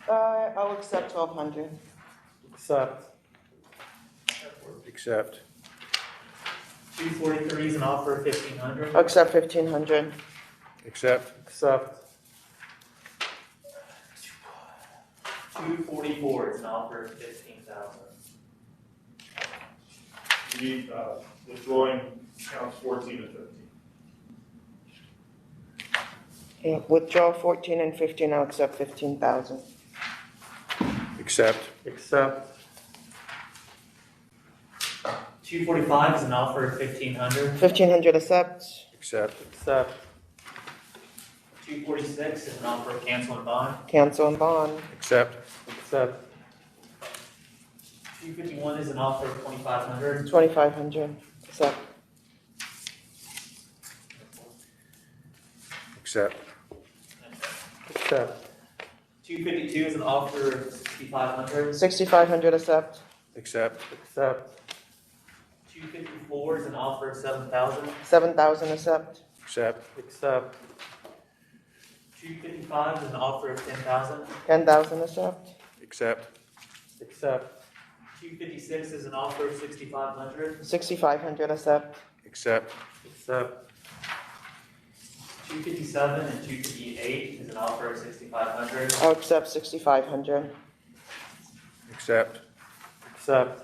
I'll accept 1,200. Accept. Accept. 243 is an offer of 1,500. I'll accept 1,500. Accept. Accept. 244 is an offer of 15,000. We need, withdrawing counts 14 and 15. Yeah, withdraw 14 and 15, I'll accept 15,000. Accept. Accept. 245 is an offer of 1,500. 1,500 accept. Accept. Accept. 246 is an offer of cancel and bond. Cancel and bond. Accept. Accept. 251 is an offer of 2,500. 2,500 accept. Accept. Accept. 252 is an offer of 6,500. 6,500 accept. Accept. Accept. 254 is an offer of 7,000. 7,000 accept. Accept. Accept. 255 is an offer of 10,000. 10,000 accept. Accept. Accept. 256 is an offer of 6,500. 6,500 accept. Accept. Accept. 257 and 258 is an offer of 6,500. I'll accept 6,500. Accept. Accept.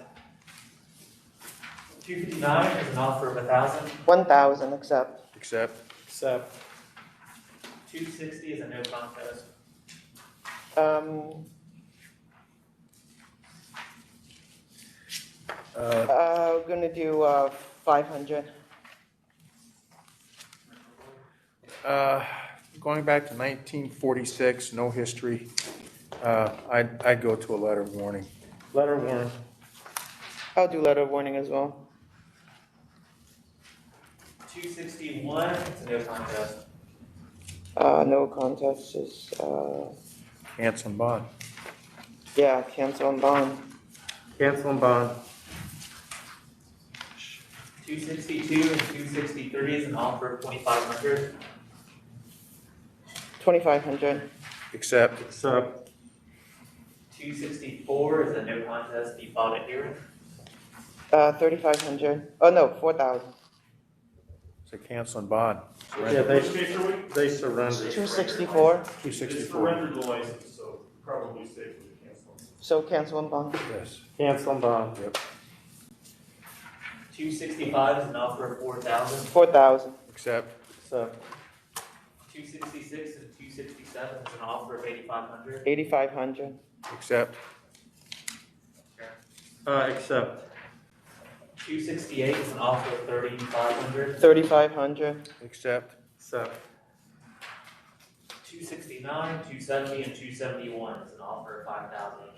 259 is an offer of 1,000. 1,000 accept. Accept. Accept. 260 is a no contest. We're gonna do 500. Going back to 1946, no history. I'd go to a letter of warning. Letter warning. I'll do letter of warning as well. 261, it's a no contest. No contest is, Cancel and bond. yeah, cancel and bond. Cancel and bond. 262 and 263 is an offer of 2,500. 2,500. Accept. Accept. 264 is a no contest default at hearing. 3,500. Oh, no, 4,000. Say cancel and bond. Yeah, Surrender. Which case are we? they surrender. 264. They 264. surrendered the license, so probably safe with the cancel. So cancel and bond. Yes. Cancel and bond. Yep. 265 is an offer of 4,000. 4,000. Accept. Accept. 266 and 267 is an offer of 8,500. 8,500. Accept. Accept. 268 is an offer of 3,500. 3,500. Accept. Accept. 269, 270, and 271 is an offer of 5,000.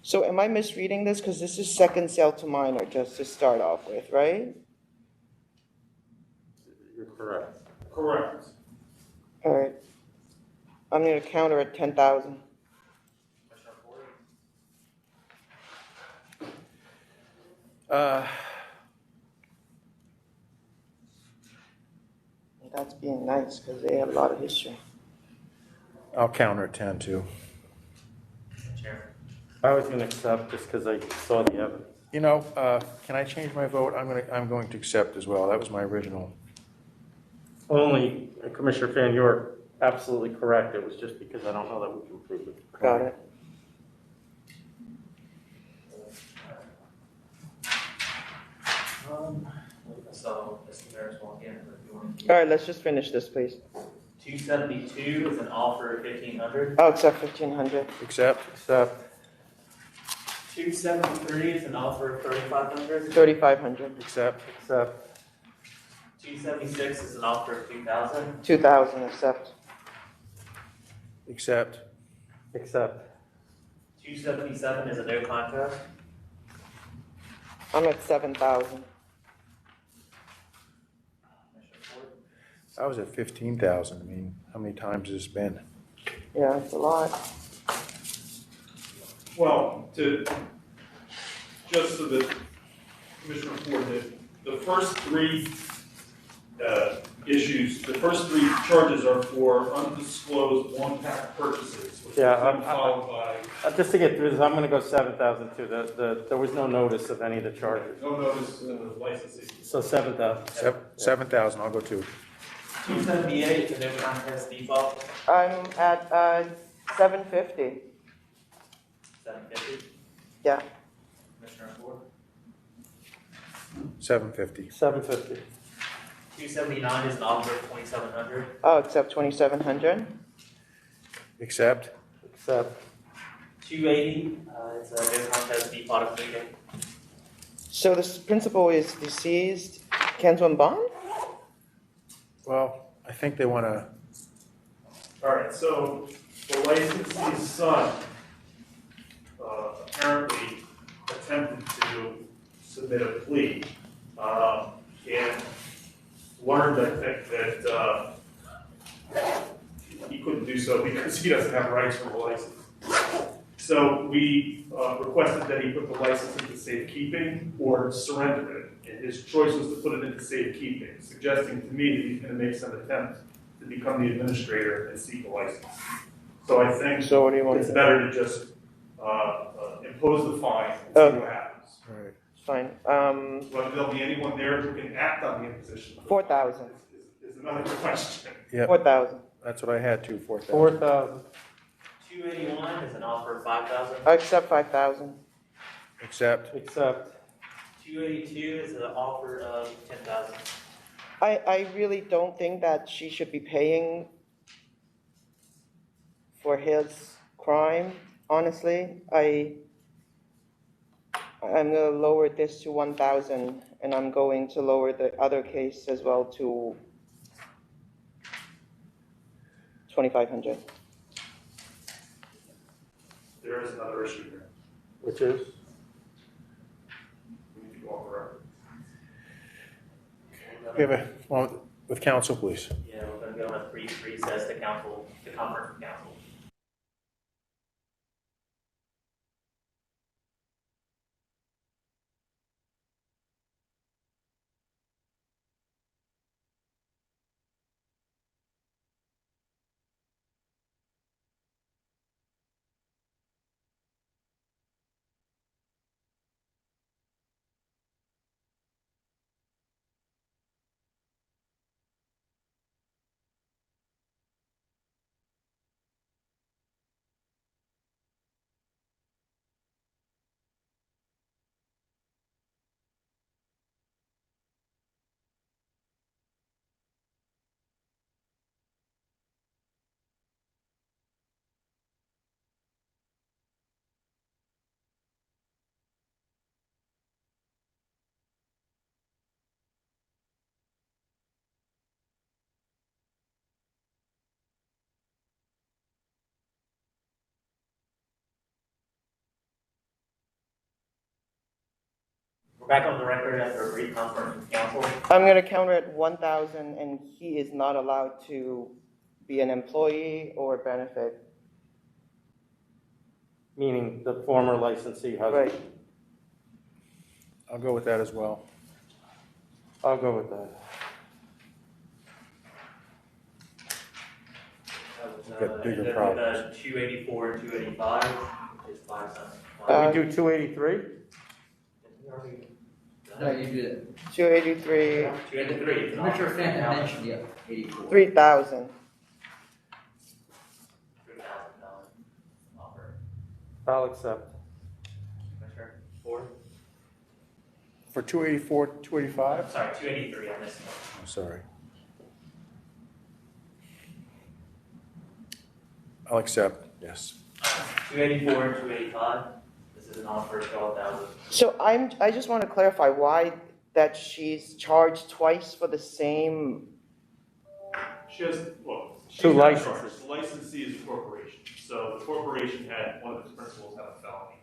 So am I misreading this? Because this is second sale to minor, just to start off with, right? You're correct. Correct. All right. I'm gonna counter at 10,000. That's being nice, because they have a lot of history. I'll counter at 10 too. Chair. I was gonna accept just because I saw the evidence. You know, can I change my vote? I'm going to accept as well. That was my original. Only, Commissioner Fan, you're absolutely correct. It was just because I don't know that we can prove it. Got it. So, Mr. Mayor's walk in, but if you want All right, let's just finish this, please. 272 is an offer of 1,500. I'll accept 1,500. Accept. Accept. 273 is an offer of 3,500. 3,500. Accept. Accept. 276 is an offer of 2,000. 2,000, accept. Accept. Accept. 277 is a no contest. I'm at 7,000. I was at 15,000. I mean, how many times has this been? Yeah, it's a lot. Well, just so that Commissioner Ford, the first three issues, the first three charges are for undisclosed one-pack purchases, which Yeah, was then followed by. Just to get through this, I'm gonna go 7,000 too. There was no notice of any of the charges. No notice in the licensing. So 7,000. 7,000, I'll go too. 278 is a no contest default. I'm at 750. 750. Yeah. Commissioner Ford. 750. 750. 279 is an offer of 2,700. I'll accept 2,700. Accept. Accept. 280 is a no contest default of pleading. So this principal is deceased, cancel and bond? Well, I think they want to. All right, so the licensee's son apparently attempted to submit a plea and learned, I think, that he couldn't do so because he doesn't have rights for the license. So we requested that he put the license into safekeeping or surrender it. And his choice was to put it into safekeeping, suggesting to me that he's going to make some attempt to become the administrator and seek a license. So I think it's better to just impose the fine and see what happens. Right. Fine. Whether there'll be anyone there who can act on the imposition 4,000. is another question. Yep. 4,000. That's what I had too, 4,000. 4,000. 281 is an offer of 5,000. I accept 5,000. Accept. Accept. 282 is an offer of 10,000. I really don't think that she should be paying for his crime, honestly. I'm gonna lower this to 1,000, and I'm going to lower the other case as well to 2,500. There is another issue here. Which is? We need to go on the record. We have a, well, with counsel, please. Yeah, we're going to go on a brief recess to council, to conference with council. We're back on the record after a brief conference with council. I'm gonna counter at 1,000, and he is not allowed to be an employee or benefit. Meaning the former licensee husband. Right. I'll go with that as well. I'll go with that. Get bigger and then problems. 284 and 285 is 5 cents. Can we do 283? No, you do that. 283, 283. Commissioner Fenton mentioned, yeah, 84. 3,000. $3,000 offer. I'll accept. Commissioner Ford? For 284, 285? Sorry, 283 on this one. I'm sorry. I'll accept, yes. 284 and 285. This is an offer of 12,000. So I just want to clarify why that she's charged twice for the same. She has, well, she's Two not licenses. charged. The licensee is a corporation. So the corporation had, one of its principals have a felony.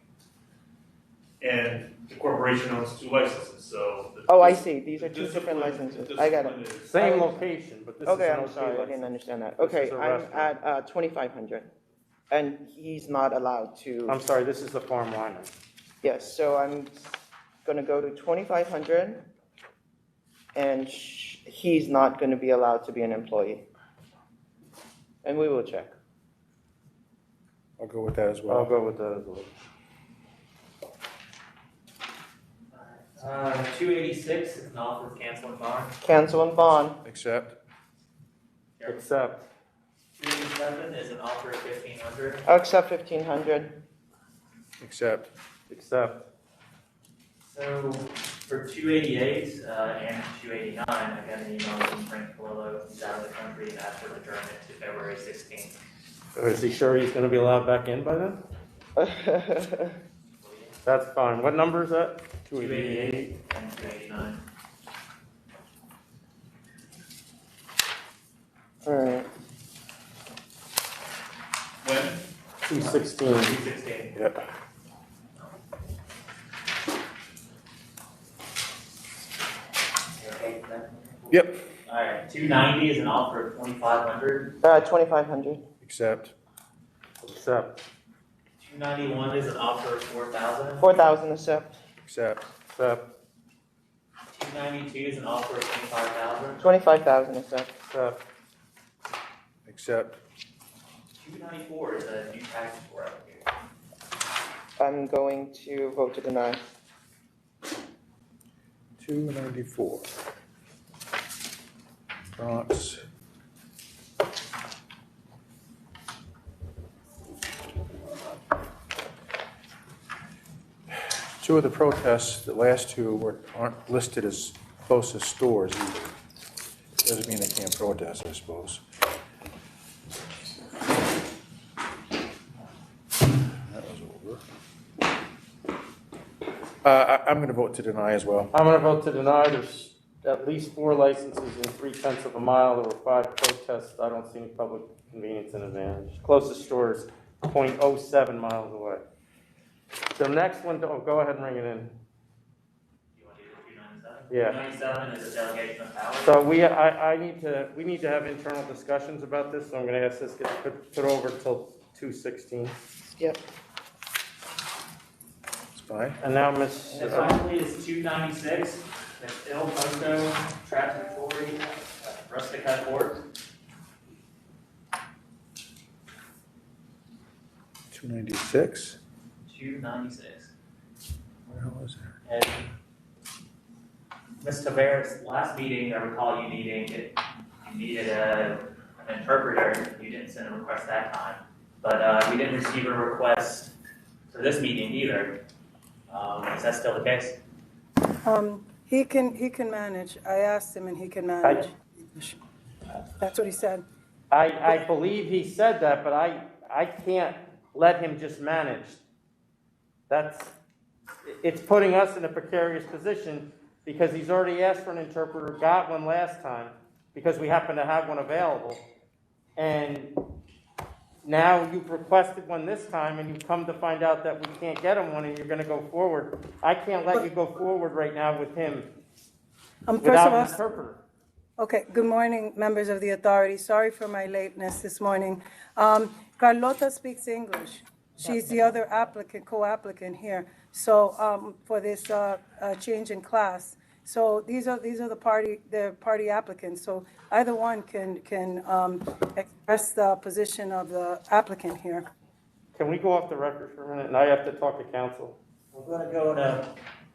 And the corporation owns 2 licenses, so. Oh, I see. These are 2 different licenses. I got it. Same location, but this is Okay, an I'm OC sorry. I license. didn't understand that. This Okay, is a I'm restaurant. at 2,500. And he's not allowed to. I'm sorry, this is the farm winery. Yes, so I'm going to go to 2,500. And he's not going to be allowed to be an employee. And we will check. I'll go with that as well. I'll go with that as well. 286 is an offer of cancel and bond. Cancel and bond. Accept. Accept. 287 is an offer of 1,500. I'll accept 1,500. Accept. Accept. So for 288 and 289, I got an email from Frank Palillo. He's out of the country and asked for adjournment to February 16th. Is he sure he's gonna be allowed back in by then? That's fine. What number is that? 288 and 289. All right. When? 216. 216. Yep. Yep. All right, 290 is an offer of 2,500. 2,500. Accept. Accept. 291 is an offer of 4,000. 4,000 accept. Accept. Accept. 292 is an offer of 25,000. 25,000 accept. Accept. Accept. 294 is a new tax for application. I'm going to vote to deny. 294. Bronx. Two of the protests, the last 2 aren't listed as close as stores either. Doesn't mean they can't protest, I suppose. That was over. I'm going to vote to deny as well. I'm gonna vote to deny. There's at least 4 licenses in 3/10 of a mile. There were 5 protests. I don't see any public convenience and advantage. Closest store is 0.07 miles away. The next one, oh, go ahead and ring it in. You want to do the 297? Yeah. 297 is a delegation of power. So we need to have internal discussions about this, so I'm gonna ask this to get put over till 216. Yep. It's fine. And now, Miss. And finally is 296. That's Il Posto, Trattoria, Rustica CORK. 296. 296. Where the hell is that? And Ms. Tavares, last meeting, I recall you needed an interpreter. You didn't send a request that time. But we didn't receive a request for this meeting either. Is that still the case? He can manage. I asked him and he can manage. That's what he said. I believe he said that, but I can't let him just manage. It's putting us in a precarious position because he's already asked for an interpreter, got one last time because we happen to have one available. And now you've requested one this time and you've come to find out that we can't get him one and you're gonna go forward. I can't let you go forward right now with him First of without all, an interpreter. Okay, good morning, members of the authority. Sorry for my lateness this morning. Carlota speaks English. She's the other applicant, co-applicant here. So, for this, change in class. So these are the party applicants. So either one can express the position of the applicant here. Can we go off the record for a minute? And I have to talk to council. We're going to go to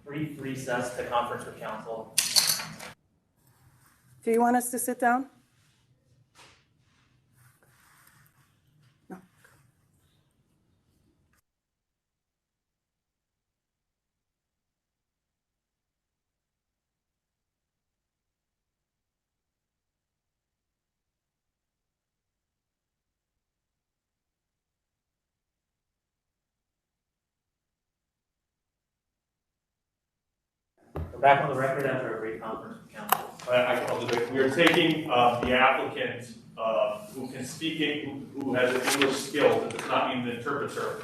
brief recess to conference with council. Do you want us to sit down? We're back on the record after a brief conference with council. I called it. We are taking the applicant who can speak, who has an English skill that does not mean the interpreter,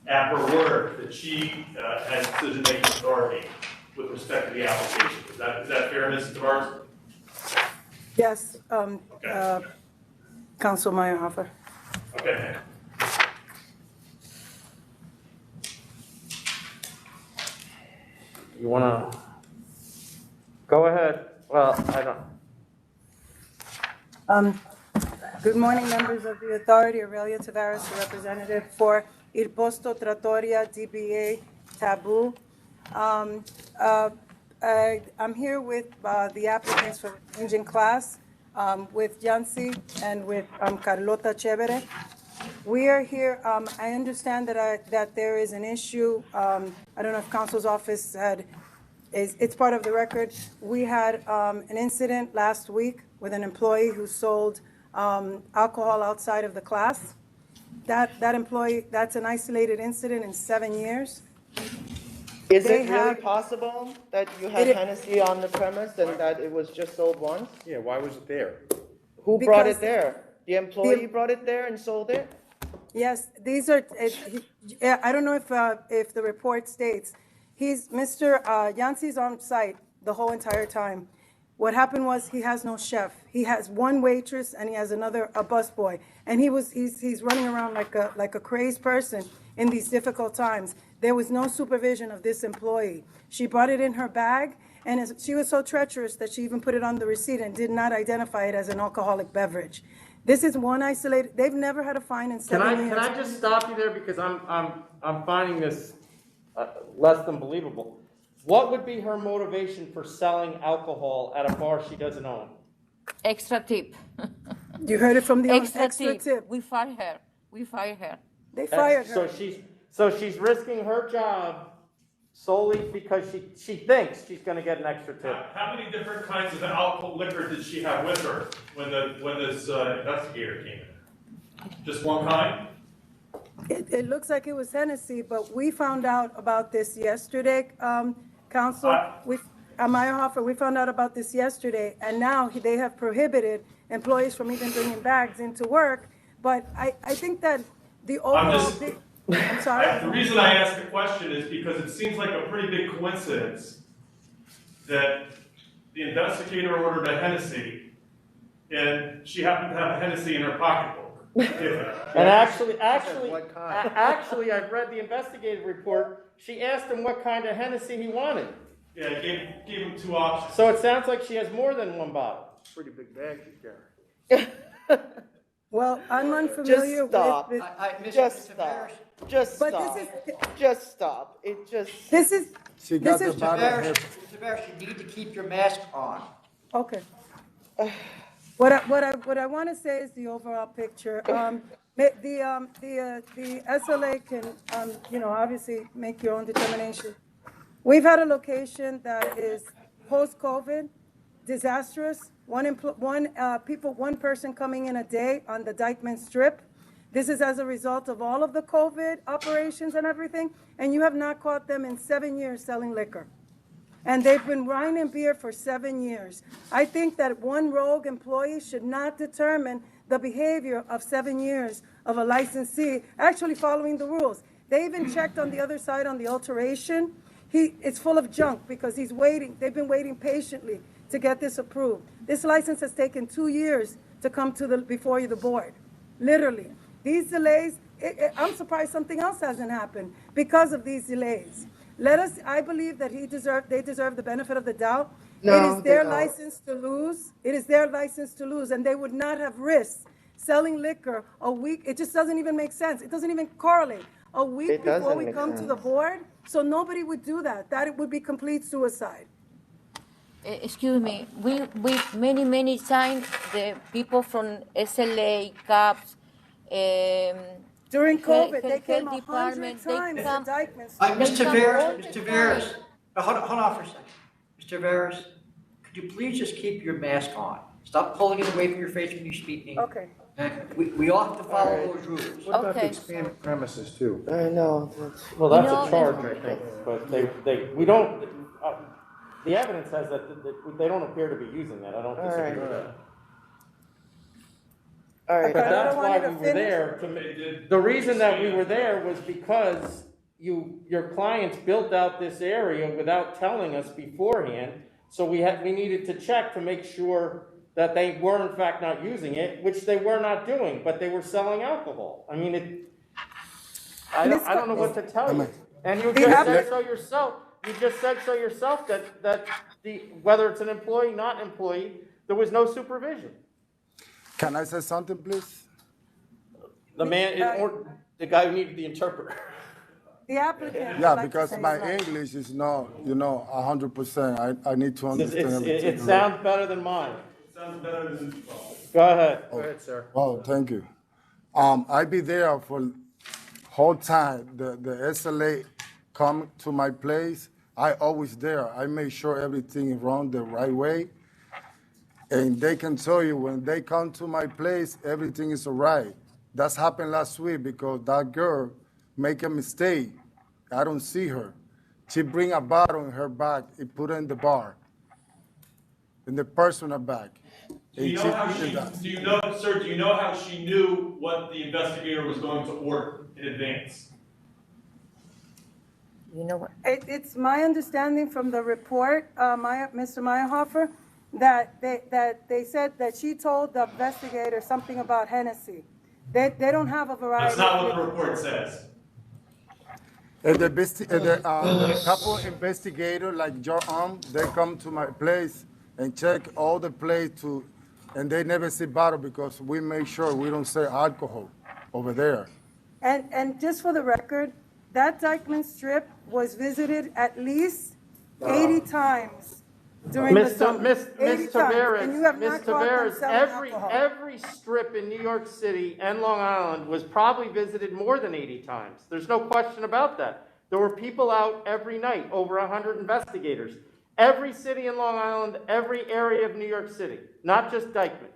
at her word that she has decision-making authority with respect to the application. Is that fair, Mrs. Tavares? Yes, Okay. Council Meyerhofer. Okay. You want to go ahead? Well, I don't. Good morning, members of the authority. Aurelia Tavares, the representative for Il Posto, Trattoria, DBA, Taboo. I'm here with the applicants for the engine class, with Yancy and with Carlota Chévere. We are here, I understand that there is an issue, I don't know if council's office it's part of the record. We had an incident last week with an employee who sold alcohol outside of the class. That employee, that's an isolated incident in 7 years. Is it really possible that you had Hennessy on the premise and that it was just sold once? Yeah, why was it there? Who brought it there? The employee brought it there and sold it? Yes, these are, I don't know if the report states, Mr. Yancy's on site the whole entire time. What happened was he has no chef. He has one waitress and he has a busboy. And he's running around like a crazed person in these difficult times. There was no supervision of this employee. She brought it in her bag, and she was so treacherous that she even put it on the receipt and did not identify it as an alcoholic beverage. This is one isolated, they've never had a fine in 7 years. Can I just stop you there, because I'm finding this less than believable. What would be her motivation for selling alcohol at a bar she doesn't own? Extra tip. You heard it from the extra tip. We fire her. They fired her. So she's risking her job solely because she thinks she's going to get an extra tip. How many different kinds of alcohol liquor did she have with her when this investigator came in? Just one kind? It looks like it was Hennessy, but we found out about this yesterday, Council. Meyerhofer, we found out about this yesterday, and now they have prohibited employees from even bringing bags into work. But I think that the overall... I'm sorry? The reason I ask the question is because it seems like a pretty big coincidence that the investigator ordered a Hennessy, and she happened to have a Hennessy in her pocketbook. And actually, I've read the investigative report. She asked him what kind of Hennessy he wanted. Yeah, gave him 2 options. So it sounds like she has more than one bottle. Pretty big bag you carry. Well, I'm unfamiliar with... Just stop. Just stop. Just stop. It just... This is... Mr. Tavares, you need to keep your mask on. Okay. What I want to say is the overall picture. The SLA can, obviously make your own determination. We've had a location that is post-COVID, disastrous. One person coming in a day on the Dykeman Strip. This is as a result of all of the COVID operations and everything, and you have not caught them in 7 years selling liquor. And they've been wine and beer for 7 years. I think that one rogue employee should not determine the behavior of 7 years of a licensee actually following the rules. They even checked on the other side on the alteration. it's full of junk because he's waiting. They've been waiting patiently to get this approved. This license has taken 2 years to come to before the board, literally. These delays, I'm surprised something else hasn't happened because of these delays. I believe that they deserve the benefit of the doubt. No, It is their they don't. license to lose. It is their license to lose, and they would not have risked selling liquor a week. It just doesn't even make sense. It doesn't even correlate. A week It before doesn't we make come to sense. the board, so nobody would do that. That would be complete suicide. Excuse me, we many times the people from SLA, CAPS, during COVID, they health came 100 department, they times to come. Dyckman. Mr. Veras, hold on for a second. Mr. Veras, could you please just keep your mask on? Stop pulling it away from your face when you're speaking. Okay. We all have to follow those rules. What about the Okay. expanded premises too? I know. Well, that's You know, a charge, I think, but we don't, the evidence says that they don't appear to be using that. I don't disagree with that. All right. But I that's don't why want you we to were finish. there. The reason that we were there was because your clients built out this area without telling us beforehand. So we needed to check to make sure that they were in fact not using it, which they were not doing, but they were selling alcohol. I mean, I don't know what to tell you. And you just said so yourself. You just said so yourself that whether it's an employee, not employee, there was no supervision. Can I say something, please? The guy who needed the interpreter. The applicant. Yeah, would like to because say my something. English is not, 100%. I need to understand everything. It sounds better than mine. Sounds better than. Go ahead. Go ahead, sir. Oh, thank you. I be there for whole time. The SLA come to my place. I always there. I make sure everything is run the right way. And they can tell you when they come to my place, everything is all right. That's happened last week because that girl make a mistake. I don't see her. She bring a bottle in her bag and put it in the bar, in the personal bag. Do you know how do you know how she knew what the investigator was going to order in advance? You know what? It's my understanding from the report, Mr. Meyerhofer, that they said that she told the investigator something about Hennessy. They don't have a variety. That's not what the report says. And the couple investigator like your they come to my place and check all the place and they never see bottle because we make sure we don't sell alcohol over there. And just for the record, that Dyckman Strip was visited at least 80 times during the summer. Miss 80 times, and you have not caught them selling alcohol. every strip in New York City and Long Island was probably visited more than 80 times. There's no question about that. There were people out every night, over 100 investigators. Every city in Long Island, every area of New York City, not just Dyckman.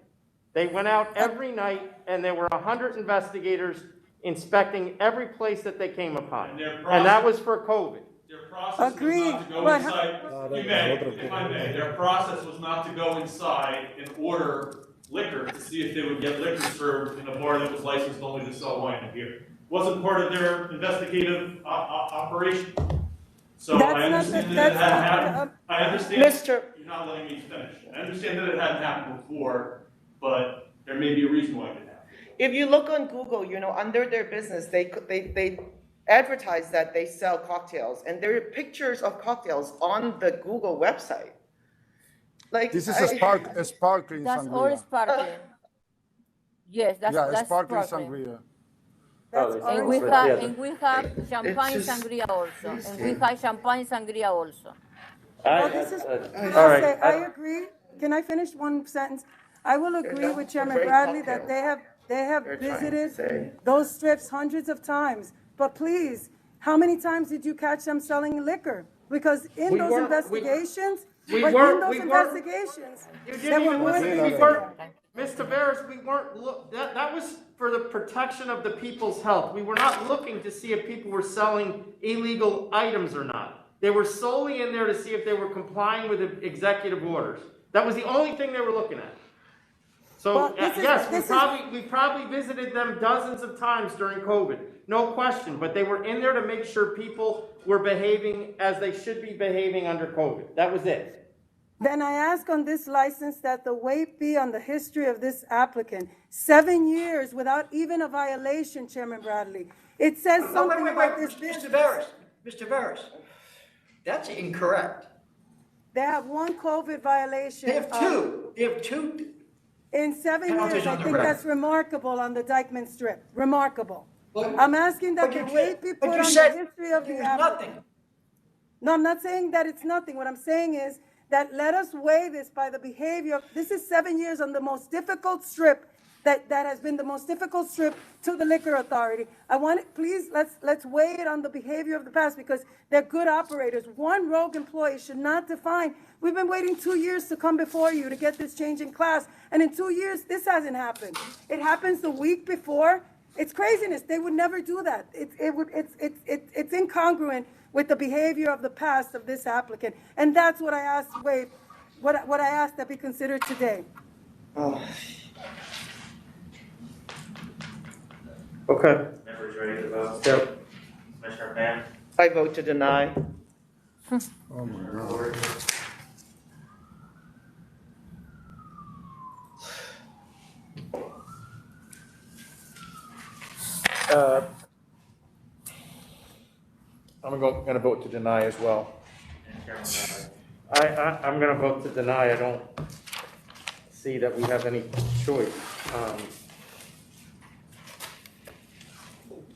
They went out every night and there were 100 investigators inspecting every place that they came upon. And that was for COVID. Their process was not to go inside, if I may, their process was not to go inside and order liquor to see if they would get liquor served in a bar that was licensed only to sell wine and beer. It wasn't part of their investigative operation. So I understand that it hadn't happened. I understand you're not letting me finish. I understand that it hadn't happened before, but there may be a reason why it didn't happen. If you look on Google, under their business, they advertise that they sell cocktails, and there are pictures of cocktails on the Google website. Like this is a sparkling That's sangria. all sparkling. Yes, that's sparkling sparkling. sangria. And we have champagne sangria also. And we have champagne sangria also. I agree. Can I finish one sentence? I will agree with Chairman Bradley that they have visited those strips hundreds of times. But please, how many times did you catch them selling liquor? Because in those investigations, there were more than Ms. Tavares, we weren't that was for the protection of the people's health. We were not looking to see if people were selling illegal items or not. They were solely in there to see if they were complying with the executive orders. That was the only thing they were looking at. So yes, we probably visited them dozens of times during COVID. no question, but they were in there to make sure people were behaving as they should be behaving under COVID. That was it. Then I ask on this license that the weight be on the history of this applicant. 7 years without even a violation, Chairman Bradley. It says something about this business. Mr. Veras, that's incorrect. They have one COVID violation. They have two. They have two. In 7 penalties years, I on the think record. that's remarkable on the Dykeman Strip. Remarkable. I'm asking that the weight be put on the history of the applicant. No, I'm not saying that it's nothing. What I'm saying is that let us weigh this by the behavior. This is 7 years on the most difficult strip that has been the most difficult strip to the Liquor Authority. I want it, please, let's weigh it on the behavior of the past because they're good operators. One rogue employee should not define. We've been waiting 2 years to come before you to get this change in class, and in 2 years, this hasn't happened. It happens the week before. It's craziness. They would never do that. It's incongruent with the behavior of the past of this applicant, and that's what I asked. What I asked that be considered today. Okay. Members ready to vote? Yep. Commissioner Pan? I vote to deny. Oh my God. I'm gonna vote to deny as well. I'm gonna vote to deny. I don't see that we have any choice.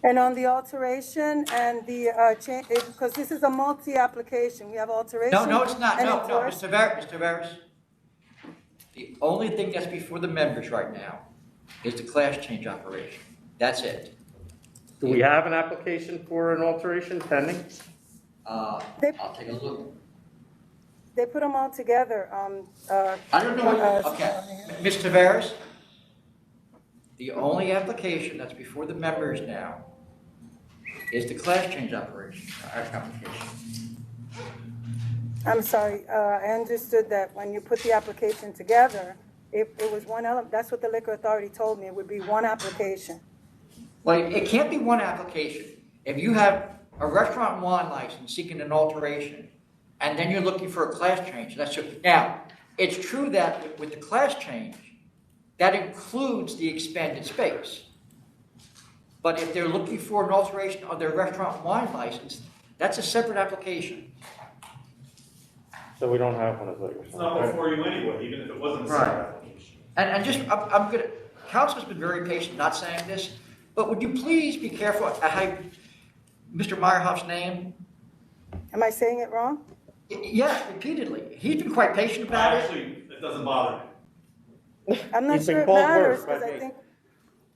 And on the alteration and the change, because this is a multi-application, we have alteration. No, it's not. and No, endorse- Mr. Veras. The only thing that's before the members right now is the class change operation. That's it. Do we have an application for an alteration pending? I'll take a look. They put them all together. I don't know what, okay. Mr. Veras, the only application that's before the members now is the class change operation, application. I'm sorry, I understood that when you put the application together, if it was one element, that's what the Liquor Authority told me, it would be one application. Well, it can't be one application. If you have a restaurant and wine license seeking an alteration, and then you're looking for a class change, that's true. Now, it's true that with the class change, that includes the expanded space. But if they're looking for an alteration of their restaurant and wine license, that's a separate application. So we don't have one of those. It's not before you anyway, even if it wasn't a separate application. And just, I'm gonna, council's been very patient not saying this, but would you please be careful, Mr. Meyerhoff's name? Am I saying it wrong? Yes, repeatedly. He's been quite patient about it. Actually, it doesn't bother me. I'm not He's been sure it called matters, worse by because I me. think,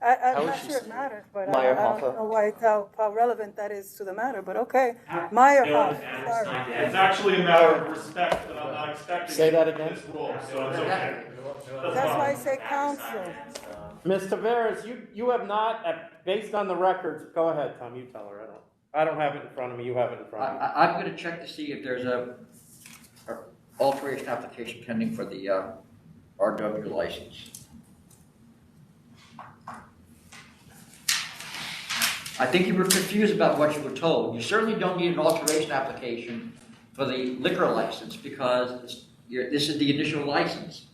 I'm How not is she sure it saying? matters, but I Meyerhoff. don't know why, how relevant that is to the matter, but okay. Meyerhoff, sorry. It's actually a matter of respect that I'm not expecting. Say that again? This rule, so it's okay. Doesn't That's why I bother me. say council. Ms. Taveras, you have not, based on the records, go ahead, Tom, you tell her. I don't have it in front of me, you have it in front of you. I'm gonna check to see if there's a alteration application pending for the RW license. I think you were confused about what you were told. You certainly don't need an alteration application for the liquor license because this is the initial license.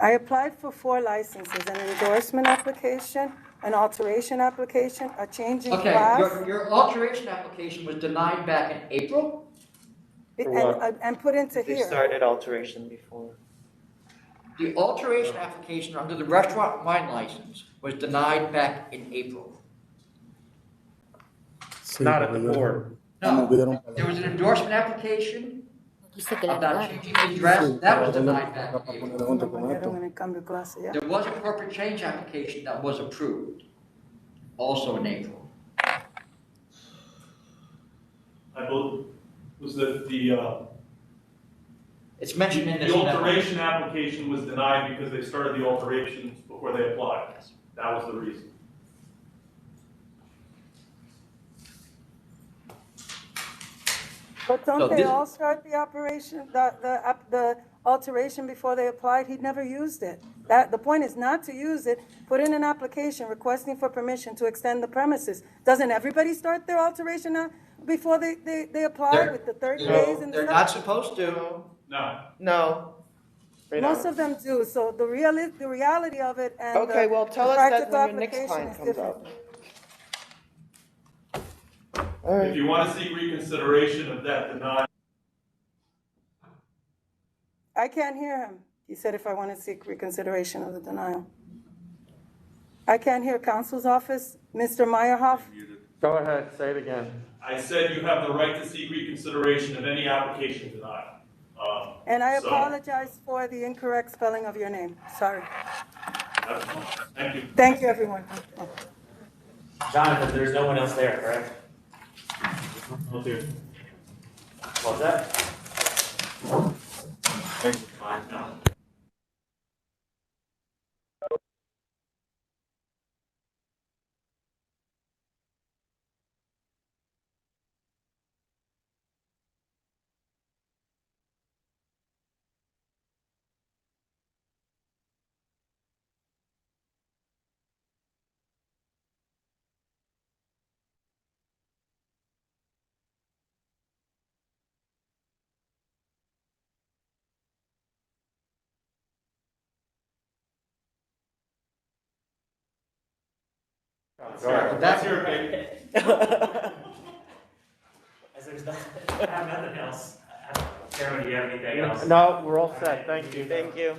I applied for 4 licenses, an endorsement application, an alteration application, a change in Okay, class. your alteration application was denied back in April? And put into They here. started alteration before. The alteration application under the restaurant wine license was denied back in April. Not at the board. No, there was an endorsement application about changing the address, that was denied back in April. There was a corporate change application that was approved, also in April. I believe, was that It's mentioned in this. the alteration application was denied because they started the alterations before they applied. That was the reason. But So don't they this- all start the operation, the alteration before they applied? He'd never used it. The point is not to use it, put in an application requesting for permission to extend the premises. Doesn't everybody start their alteration now before they apply with the 30 days and the They're stuff? not supposed to. No. No. Most of them do, so the reality of it and Okay, well, tell us that practical when your next application client is comes different. up. If you want to seek reconsideration of that denial, I can't hear him. He said if I want to seek reconsideration of the denial. I can't hear counsel's office. Mr. Meyerhoff? Go ahead, say it again. I said you have the right to seek reconsideration of any application denial. And I So- apologize for the incorrect spelling of your name. Sorry. Thank you. Thank you, everyone. Jonathan, there's no one else there, correct? What's that? Fine, no. That's your opinion. As there's nothing, I have nothing else. Chairman, do you have anything else? No, we're all set, thank you. Thank you.